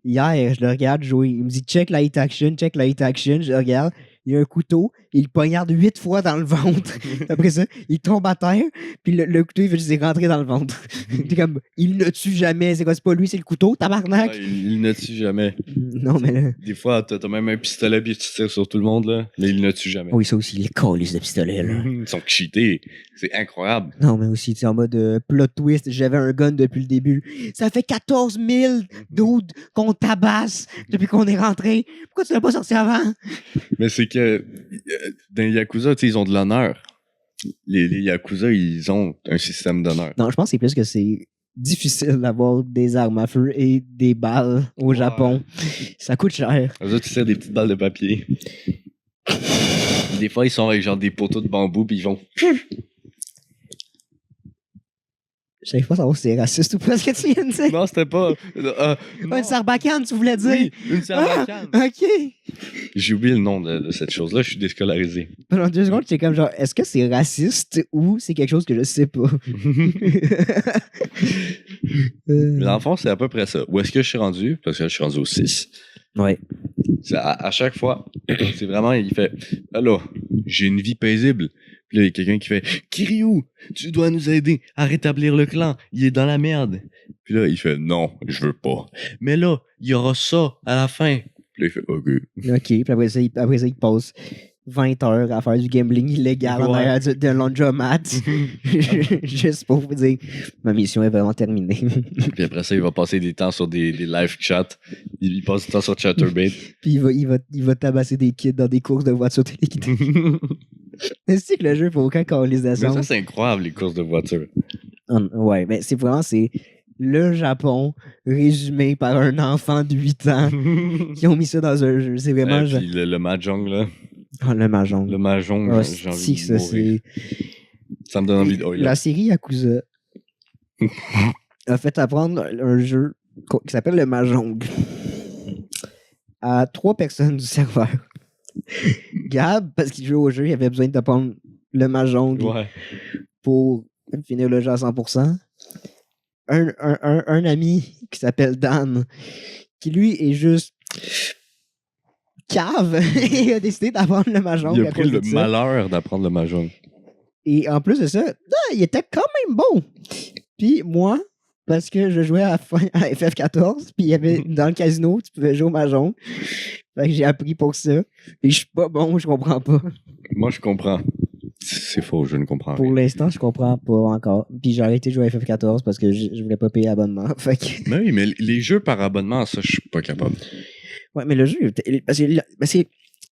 Hier, je le regarde jouer. Il me dit check la hit action. Je le regarde. Il y a un couteau. Il le poignarde 8 fois dans le ventre. Après ça, il tombe à terre. Puis le couteau, il veut juste rentrer dans le ventre. T'es comme, il ne tue jamais. C'est quoi, c'est pas lui, c'est le couteau, tabarnak. Ouais, il ne tue jamais. Non, mais là. Des fois, t'as même un pistolet puis tu tires sur tout le monde, là. Mais il ne tue jamais. Oui, ça aussi, les colis de pistolet, là. Ils sont cheatés. C'est incroyable. Non, mais aussi, tu sais, en mode plot twist, j'avais un gun depuis le début. Ça fait 14 000 dudes qu'on tabasse depuis qu'on est rentré. Pourquoi tu l'as pas sorti avant? Mais c'est que dans les Yakuza, tu sais, ils ont de l'honneur. Les Yakuza, ils ont un système d'honneur. Non, je pense que c'est plus que c'est difficile d'avoir des armes à feu et des balles au Japon. Ça coûte cher. Eux autres, tu sais, des petites balles de papier. Des fois, ils sont avec genre des poteaux de bambou puis ils vont. Je sais pas savoir si c'est raciste ou pas ce que tu viens de dire. Non, c'était pas. Une sarbacane, tu voulais dire? Oui, une sarbacane. Ok. J'ai oublié le nom de cette chose-là, je suis déscolarisé. Pendant 2 secondes, j'étais comme genre, est-ce que c'est raciste ou c'est quelque chose que je sais pas? Mais dans le fond, c'est à peu près ça. Où est-ce que je suis rendu? Parce que là, je suis rendu au 6. Ouais. C'est à chaque fois, c'est vraiment, il fait alors, j'ai une vie paisible. Puis là, il y a quelqu'un qui fait Kiryu, tu dois nous aider à rétablir le clan. Il est dans la merde. Puis là, il fait non, je veux pas. Mais là, il y aura ça à la fin. Puis là, il fait OK. Ok, puis après ça, il passe 20 heures à faire du gambling illégal en Ouais. arrière d'un laundromat. Juste pour vous dire, ma mission est vraiment terminée. Puis après ça, il va passer des temps sur des live chats. Il passe du temps sur Chatterbait. Puis il va tabasser des kids dans des courses de voitures téléguidées. C'est que le jeu, faut aucun qu'on les Mais ça, assemble. c'est incroyable, les courses de voiture. Ouais, mais c'est vraiment, c'est le Japon résumé par un enfant de 8 ans qui ont mis ça dans un jeu. C'est vraiment... Puis le Mahjong, là. Oh, le Mahjong. Le Mahjong, Oh, j'ai envie si, de ça, mourir. c'est... Ça me donne envie de... Oh, La série Yakuza a fait apprendre un jeu qui s'appelle le Mahjong à 3 personnes du serveur. Gab, parce qu'il joue au jeu, il avait besoin d'apprendre le Mahjong Ouais. pour finir le jeu à 100%. Un ami qui s'appelle Dan, qui lui est juste cave et a décidé d'apprendre le Mahjong. Il a à pris cause le de ça. malheur d'apprendre le Mahjong. Et en plus de ça, il était quand même bon. Puis moi, parce que je jouais à FF14, puis il y avait dans le casino, tu pouvais jouer au Mahjong. Fait que j'ai appris pour ça. Et je suis pas bon, je comprends pas. Moi, je comprends. C'est faux, je ne comprends Pour rien. l'instant, je comprends pas encore. Puis j'ai arrêté de jouer à FF14 parce que je voulais pas payer l'abonnement. Fait que... Mais oui, mais les jeux par abonnement, ça, je suis pas capable. Ouais, mais le jeu, parce que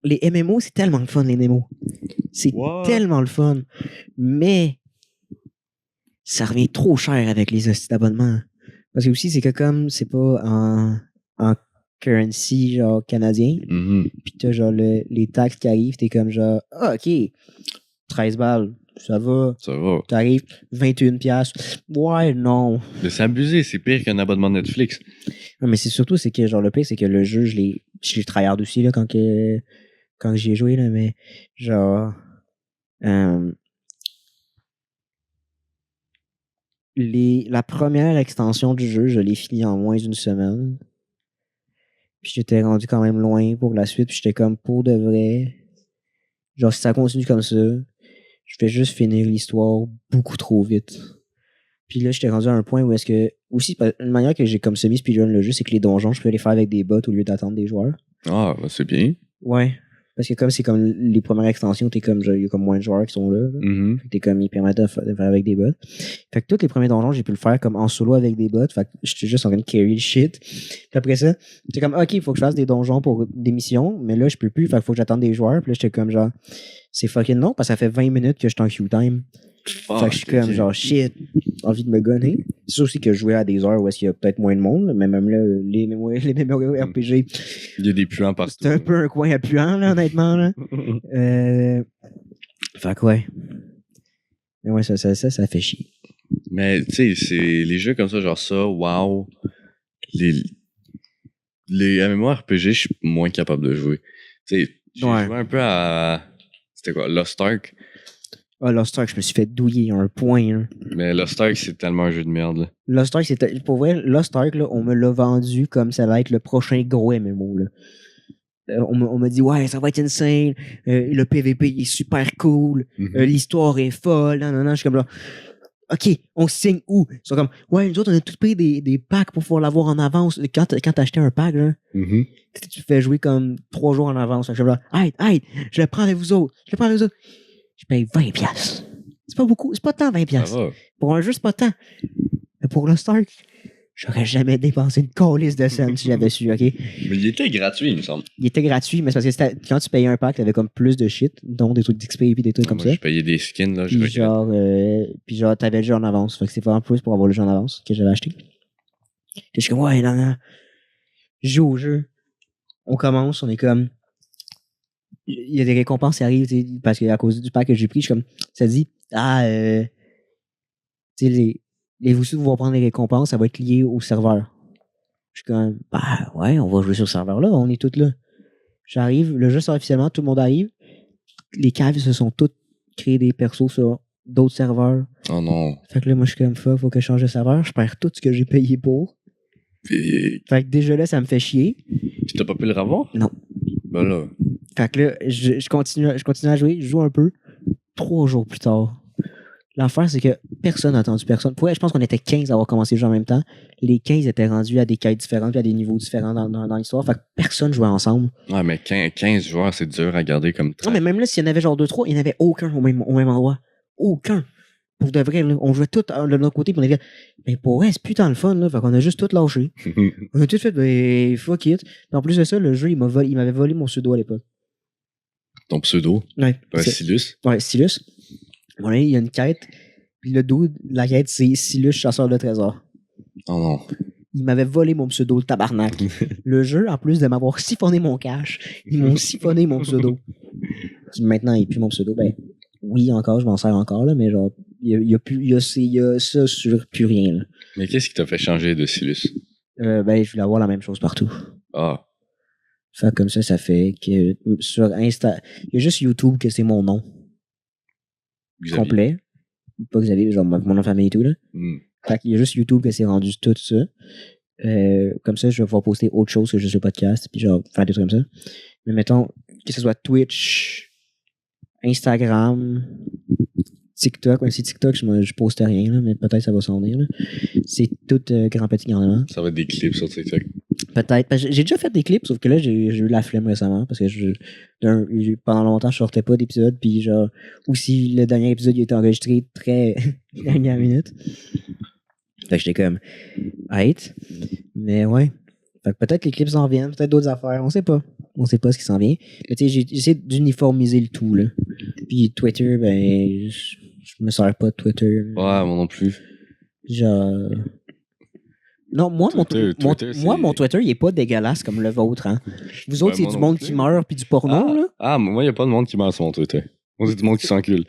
les MMO, c'est tellement le fun, les MMO. C'est What? tellement le fun. Mais ça revient trop cher avec les hosties d'abonnement. Parce que aussi, c'est que comme c'est pas en currency genre canadien, Mhm. puis t'as genre les taxes qui arrivent, t'es comme genre, ah, ok, 13 balles, ça va. Ça va. T'arrives, 21 piastres. Ouais, non. Mais c'est abusé, c'est pire qu'un abonnement Netflix. Non, mais c'est surtout, c'est que genre le pire, c'est que le jeu, je l'ai tryhard aussi là, quand j'y ai joué, là, mais genre. La première extension du jeu, je l'ai fini en moins d'une semaine. Puis j'étais rendu quand même loin pour la suite. Puis j'étais comme pour de vrai. Genre, si ça continue comme ça, je vais juste finir l'histoire beaucoup trop vite. Puis là, j'étais rendu à un point où est-ce que. Aussi, une manière que j'ai comme semi-speedrun le jeu, c'est que les donjons, je peux les faire avec des bots au lieu d'attendre des joueurs. Ah, bah, c'est bien. Ouais. Parce que comme c'est comme les premières extensions, t'es comme il y a comme moins de joueurs qui sont là. Mhm. Fait que t'es comme ils permettent de faire avec des bots. Fait que tous les premiers donjons, j'ai pu le faire comme en solo avec des bots. Fait que j'étais juste en train de carry le shit. Puis après ça, j'étais comme ok, il faut que je fasse des donjons pour des missions, mais là je peux plus, fait qu'il faut que j'attende des joueurs. Puis là j'étais comme genre c'est fucking non parce que ça fait 20 minutes que je suis en queue time. Fait que je suis comme genre shit, envie de me gonner. C'est sûr aussi que je jouais à des heures où est-ce qu'il y a peut-être moins de monde, mais même là, les MMORPG, Il y a des puants partout. c'est un peu un coin à puant, là, honnêtement. Là. Fait que ouais. Mais ouais, ça fait chier. Mais tu sais, c'est les jeux comme ça, genre ça, wow. Les MMORPG, je suis moins capable de jouer. Tu sais, j'ai Ouais. joué un peu à. C'était quoi? Lost Ark. Ah, Lost Ark, je me suis fait douiller un point. Là. Mais Lost Ark, c'est tellement un jeu de merde. Là. Lost Ark, c'était. Pour vrai, Lost Ark, là, on me l'a vendu comme ça va être le prochain gros MMO. Là. On m'a dit, ouais, ça va être insane. Le PVP il est super cool. L'histoire est folle. Non. Je suis comme là. OK, on signe où? Ils sont comme, ouais, nous autres, on a tout pris des packs pour pouvoir l'avoir en avance. Quand t'as acheté un pack, là, tu fais jouer comme 3 jours en avance. Je suis là, hey, je le prends avec vous autres. Je paye 20$. C'est pas beaucoup. C'est pas tant 20$. Ça va. Pour un jeu, c'est pas tant. Mais pour Lost Ark, j'aurais jamais dépensé une calice de scènes si j'avais su, OK? Mais il était gratuit, il me semble. Il était gratuit, mais c'est parce que quand tu payais un pack, t'avais comme plus de shit, dont des trucs d'XP et des trucs comme Moi, ça. j'ai payé des skins, là. Puis genre, t'avais le jeu en avance. Fait que c'est vraiment plus pour avoir le jeu en avance que j'avais acheté. Puis je suis comme, ouais, non. Je joue au jeu. On commence, on est comme. Il y a des récompenses qui arrivent, parce qu'à cause du pack que j'ai pris, je suis comme. Ça dit, tu sais, les vous vont prendre les récompenses, ça va être lié au serveur. Je suis comme, bah ouais, on va jouer sur ce serveur-là, on est tous là. J'arrive, le jeu sort officiellement, tout le monde arrive. Les caves se sont toutes créés des persos sur d'autres serveurs. Oh non. Fait que là, moi, je suis comme, faut que je change de serveur. Je perds tout ce que j'ai payé pour. Puis Fait que déjà là, ça me fait chier. t'as pas pu le revoir? Non. Ben là. Fait que là, je continue à jouer, je joue un peu. 3 jours plus tard. L'affaire, c'est que personne n'a entendu personne. Ouais, je pense qu'on était 15 à avoir commencé le jeu en même temps. Les 15 étaient rendus à des quêtes différentes puis à des niveaux différents dans l'histoire. Fait que personne jouait ensemble. Ouais, mais 15 joueurs, c'est dur à garder comme Non, mais même là, s'il y en avait genre 2-3, il n'y en avait aucun au même endroit. Aucun. Pour de vrai, là, on jouait tous de notre côté, puis on était mais pour vrai, c'est putain le fun, là. Fait qu'on a juste tout lâché. On a tout fait, ben, fuck it. Puis en plus de ça, le jeu, il m'avait volé mon pseudo à l'époque. Ton pseudo? Ouais. Silus? Ouais, Silus. Voilà, il y a une quête. Puis le dude, la quête, c'est Silus, chasseur de trésors. Oh non. Il m'avait volé mon pseudo, le tabarnak. Le jeu, en plus de m'avoir siphonné mon cash, ils m'ont siphonné mon pseudo. Puis maintenant, il n'y a plus mon pseudo. Ben, oui, encore, je m'en sers encore, là, mais genre, il y a ça sur plus rien, là. Mais qu'est-ce qui t'a fait changer de Silus? Ben, je voulais avoir la même chose partout. Ah. Fait comme ça fait que sur Insta, il y a juste YouTube que c'est mon nom. Xavier. Complet. Pas Xavier, genre mon nom de famille et tout, là. Fait qu'il y a juste YouTube que c'est rendu tout ça. Comme ça, je vais pouvoir poster autre chose que juste le podcast, puis genre faire des trucs comme ça. Mais mettons, que ce soit Twitch, Instagram, TikTok. Ouais, c'est TikTok, je poste rien, là, mais peut-être ça va s'en venir. Là. C'est tout grand petit grandement. Ça va être des clips sur TikTok. Peut-être. Parce que j'ai déjà fait des clips, sauf que là, j'ai eu la flemme récemment. Parce que pendant longtemps, je sortais pas d'épisode. Puis genre, aussi, le dernier épisode il a été enregistré très dernière minute. Fait que j'étais comme, hate. Mais ouais. Fait que peut-être les clips s'en viennent, peut-être d'autres affaires. On sait pas. On sait pas ce qui s'en vient. Mais tu sais, j'essaie d'uniformiser le tout, là. Puis Twitter, ben, je me sers pas de Twitter. Ouais, moi non plus. Genre. Non, moi, mon Twitter, il est pas dégueulasse comme le vôtre, hein. Vous autres, c'est moi du non monde plus. qui meurt puis du porno, là. Ah, moi, il n'y a pas de monde qui meurt sur mon Twitter. Moi, c'est du monde qui s'encule.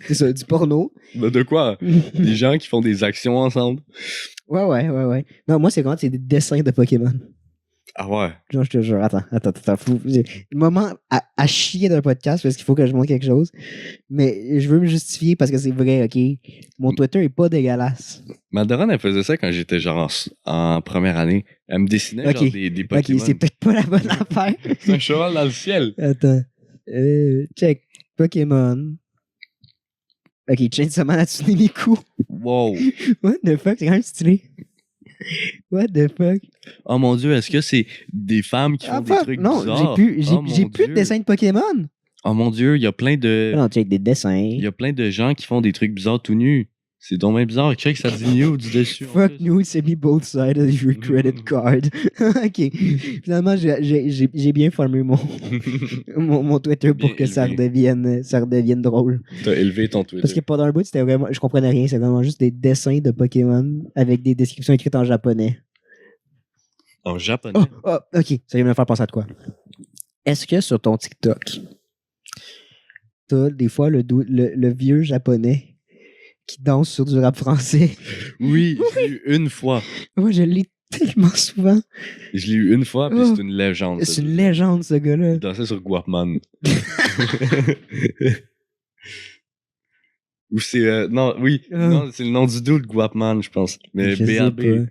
C'est ça, du porno. De quoi? Des gens qui font des actions ensemble. Ouais. Non, moi, c'est quand c'est des dessins de Pokémon. Ah ouais? Genre, je te jure, attends, j'ai le moment à chier d'un podcast parce qu'il faut que je montre quelque chose. Mais je veux me justifier parce que c'est vrai, OK? Mon Twitter est pas dégueulasse. Maderon, elle faisait ça quand j'étais genre en première année. Elle me dessinait Ok. genre des Pokémon. OK, c'est peut-être pas la bonne affaire. C'est un cheval dans le ciel. Attends. Check. Pokémon. OK, Chainsaw Man Hatsune Miku. Wow. What the fuck? C'est quand même stylé. What the fuck? Oh mon Dieu, est-ce que c'est des femmes qui font des fuck, trucs non, bizarres? j'ai plus de dessins de Pokémon. Oh mon Dieu, il y a plein de... Non, check des dessins. Il y a plein de gens qui font des trucs bizarres tout nus. C'est donc bien bizarre. Check, ça dit nude du dessus. en Fuck plus. you, c'est mis both sides of your credit card. OK. Finalement, j'ai bien formé mon Twitter pour Bien que ça élevé. redevienne drôle. T'as élevé ton Twitter. Parce que pendant un bout, c'était vraiment, je comprenais rien. C'est vraiment juste des dessins de Pokémon avec des descriptions écrites en japonais. En japonais. OK. Ça vient me faire penser à de quoi? Est-ce que sur ton TikTok, t'as des fois le vieux japonais qui danse sur du rap français? Oui, je l'ai eu une fois. Moi, je l'ai tellement souvent. Je l'ai eu une fois, puis Oh. c'est une légende. C'est une légende, ce gars-là. Il dansait sur Guapman. Ou c'est... non, oui. Non, c'est le nom du dude, Guapman, je pense. Mais Je sais BAB.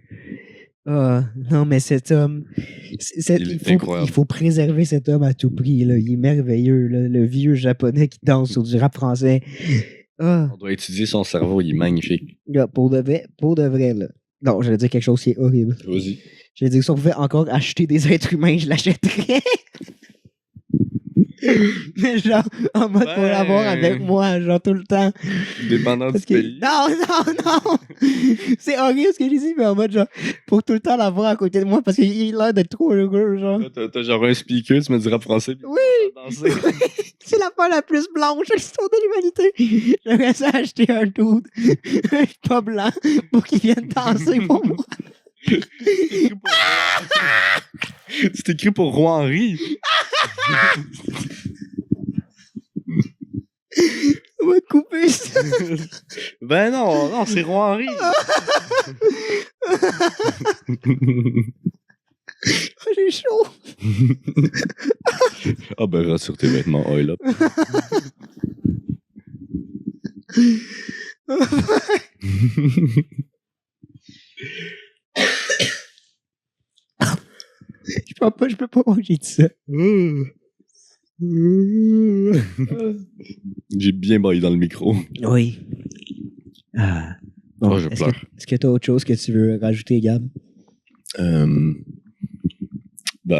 pas. Non, mais cet homme, Il est incroyable. il faut préserver cet homme à tout prix. Là. Il est merveilleux, là, le vieux japonais qui danse sur du rap français. On doit étudier son cerveau, il est magnifique. Pour de vrai, là. Non, j'allais dire quelque chose qui est horrible. Vas-y. J'allais dire que si on pouvait encore acheter des êtres humains, je l'achèterais. Mais genre, en mode pour l'avoir avec moi, genre tout le temps. Dépendant Parce du que... pays. Non! C'est horrible ce que j'ai dit, mais en mode genre, pour tout le temps l'avoir à côté de moi parce qu'il a l'air d'être trop heureux, genre. T'as genre un speaker, tu mets du rap français. Puis Oui! tu vas danser. C'est la part la plus blanche de l'histoire de l'humanité. J'aimerais ça acheter un dude, pas blanc, pour qu'il vienne danser pour moi. C'est écrit pour Roi Henry. On va te couper ça. Ben non, c'est Roi Henry. Oh, j'ai chaud. Ah ben rassure tes vêtements, oil up. Je peux pas manger de ça. J'ai bien baillé dans le micro. Oui. Ah. Bon, Oh, je pleure. Est-ce que tu as autre chose que tu veux rajouter, Gab? Ben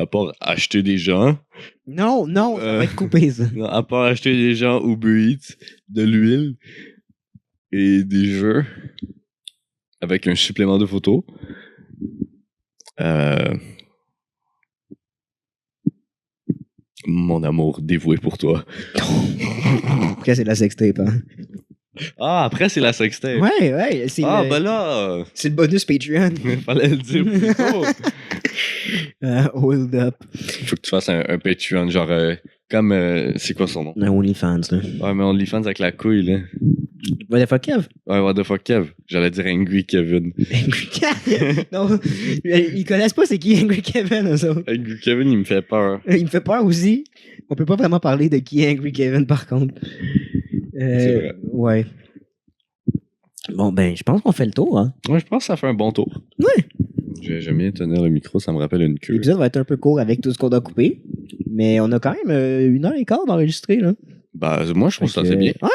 à part acheter des gens, Non, ça va être coupé, ça. non, à part acheter des gens Uber Eats, de l'huile et des jeux avec un supplément de photos. Mon amour dévoué pour toi. Après, c'est la sextape, hein? Ah, après, c'est la sextape. Ouais, c'est Ah, le, ben là, c'est le bonus Patreon. fallait le dire plus tôt. Hold up. Faut que tu fasses un Patreon, genre, comme, c'est quoi son nom? Un OnlyFans, là. Ouais, mais OnlyFans avec la couille, là. What the fuck, Kev? Ouais, what the fuck, Kev? J'allais dire Angry Kevin. Non, ils connaissent pas c'est qui Angry Kevin, eux autres. Angry Kevin, il me fait peur. Il me fait peur aussi. On peut pas vraiment parler de qui est Angry Kevin, par contre. C'est vrai. Ouais. Bon, ben, je pense qu'on fait le tour, hein. Ouais, je pense que ça fait un bon tour. Ouais. J'aime bien tenir le micro, ça me rappelle une queue. L'épisode va être un peu court avec tout ce qu'on a coupé. Mais on a quand même 1h15 d'enregistrer, là. Bah, moi, je trouve ça Fait c'est que- bien. Ouais.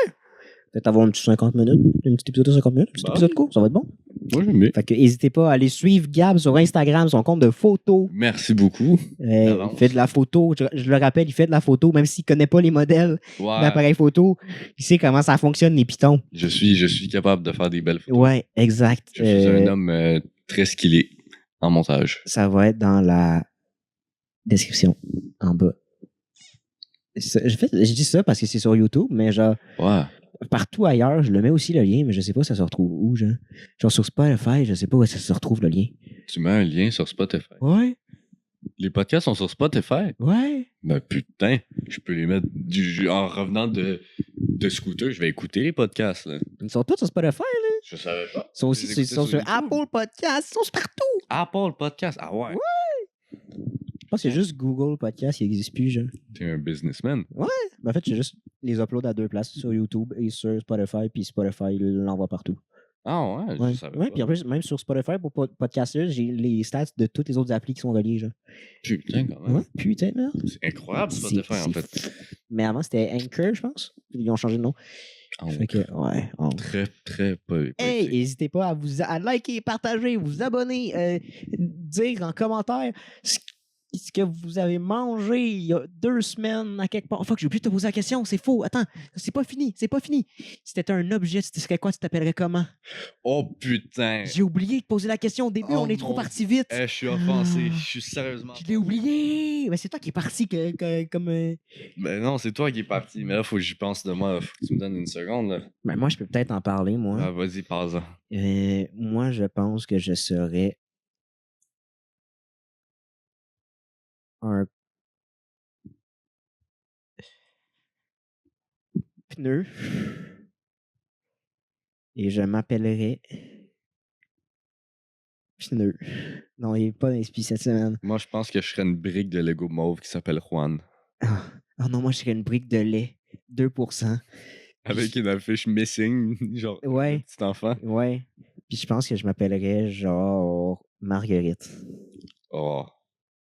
Peut-être avoir un petit 50 minutes, un petit épisode de 50 minutes, un petit Bah épisode oui. court, ça va être bon. Moi, j'aime bien. Fait que n'hésitez pas à aller suivre Gab sur Instagram, son compte de photos. Merci beaucoup. Il d'avance. fait de la photo, je le rappelle, il fait de la photo, même s'il connaît pas les modèles Ouais. d'appareils photo, il sait comment ça fonctionne, les pitons. Je suis capable de faire des belles photos. Ouais, exact. Je suis un homme très skillé en montage. Ça va être dans la description, en bas. Je dis ça parce que c'est sur YouTube, mais genre, Ouais. partout ailleurs, je le mets aussi le lien, mais je sais pas ça se retrouve où, genre. Genre sur Spotify, je sais pas où ça se retrouve le lien. Tu mets un lien sur Spotify. Ouais, Les podcasts sont sur Spotify. ouais. Ben putain, je peux les mettre en revenant de scooter, je vais écouter les podcasts. Là. Ils sont tous sur Spotify, là. Je savais pas. Ils sont aussi Je les écoutais sur sur YouTube. Apple Podcast, ils sont partout. Apple Podcast. Ah ouais. Je pense que c'est juste Google Podcast qui n'existe plus, genre. T'es un businessman. Mais en fait, j'ai juste les uploads à deux places, sur YouTube et sur Spotify, puis Spotify l'envoie partout. Ah ouais, Ouais, je savais ouais, pas. puis en plus, même sur Spotify, pour Podcaster, j'ai les stats de toutes les autres applis qui sont reliées, genre. Putain, quand même. Ouais, putain, merde. C'est incroyable Spotify en fait. Mais avant, c'était Anchor, je pense. Ils ont changé de nom. Ah, Fait que, ouais. Très, très Hey, politique. n'hésitez pas à liker, partager, vous abonner, dire en commentaire ce que vous avez mangé il y a 2 semaines à quelque part. Fuck, j'ai oublié de te poser la question, c'est faux. Attends, c'est pas fini. Si t'étais un objet, tu serais quoi? Tu t'appellerais comment? Oh putain. J'ai oublié de poser la question au début, Oh on est trop mon- parti vite. Je suis offensé. Je suis sérieusement. Je l'ai oublié. Mais c'est toi qui es parti comme. Ben non, c'est toi qui es parti. Mais là, faut que j'y pense de moi. Faut que tu me donnes une seconde. Là. Ben, moi, je peux peut-être en parler, moi. Ah, vas-y, passe-en. Moi, je pense que je serais un pneu et je m'appellerais pneu. Non, il n'est pas d'inspi cette semaine. Moi, je pense que je serais une brique de Lego mauve qui s'appelle Juan. Oh non, moi, je serais une brique de lait. 2%. Avec une affiche missing, genre Ouais. un petit enfant. Ouais. Puis je pense que je m'appellerais genre Marguerite. Oh,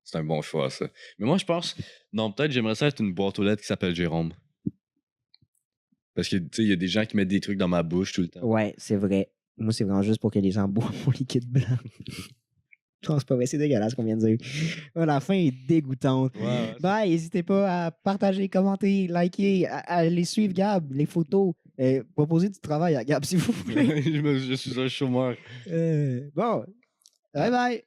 c'est un bon choix, ça. Mais moi, je pense... Non, peut-être j'aimerais ça être une boîte aux lettres qui s'appelle Jérôme. Parce que, tu sais, il y a des gens qui mettent des trucs dans ma bouche tout le temps. Ouais, c'est vrai. Moi, c'est vraiment juste pour que les gens boivent mon liquide blanc. Non, c'est pas vrai, c'est dégueulasse qu'on vient de dire. Oh, la fin est dégoûtante. Ouais, Bye, n'hésitez pas à partager, commenter, liker, à aller suivre Gab, les photos, proposer du travail à Gab si vous voulez. je suis un chômeur. Bon, bye bye.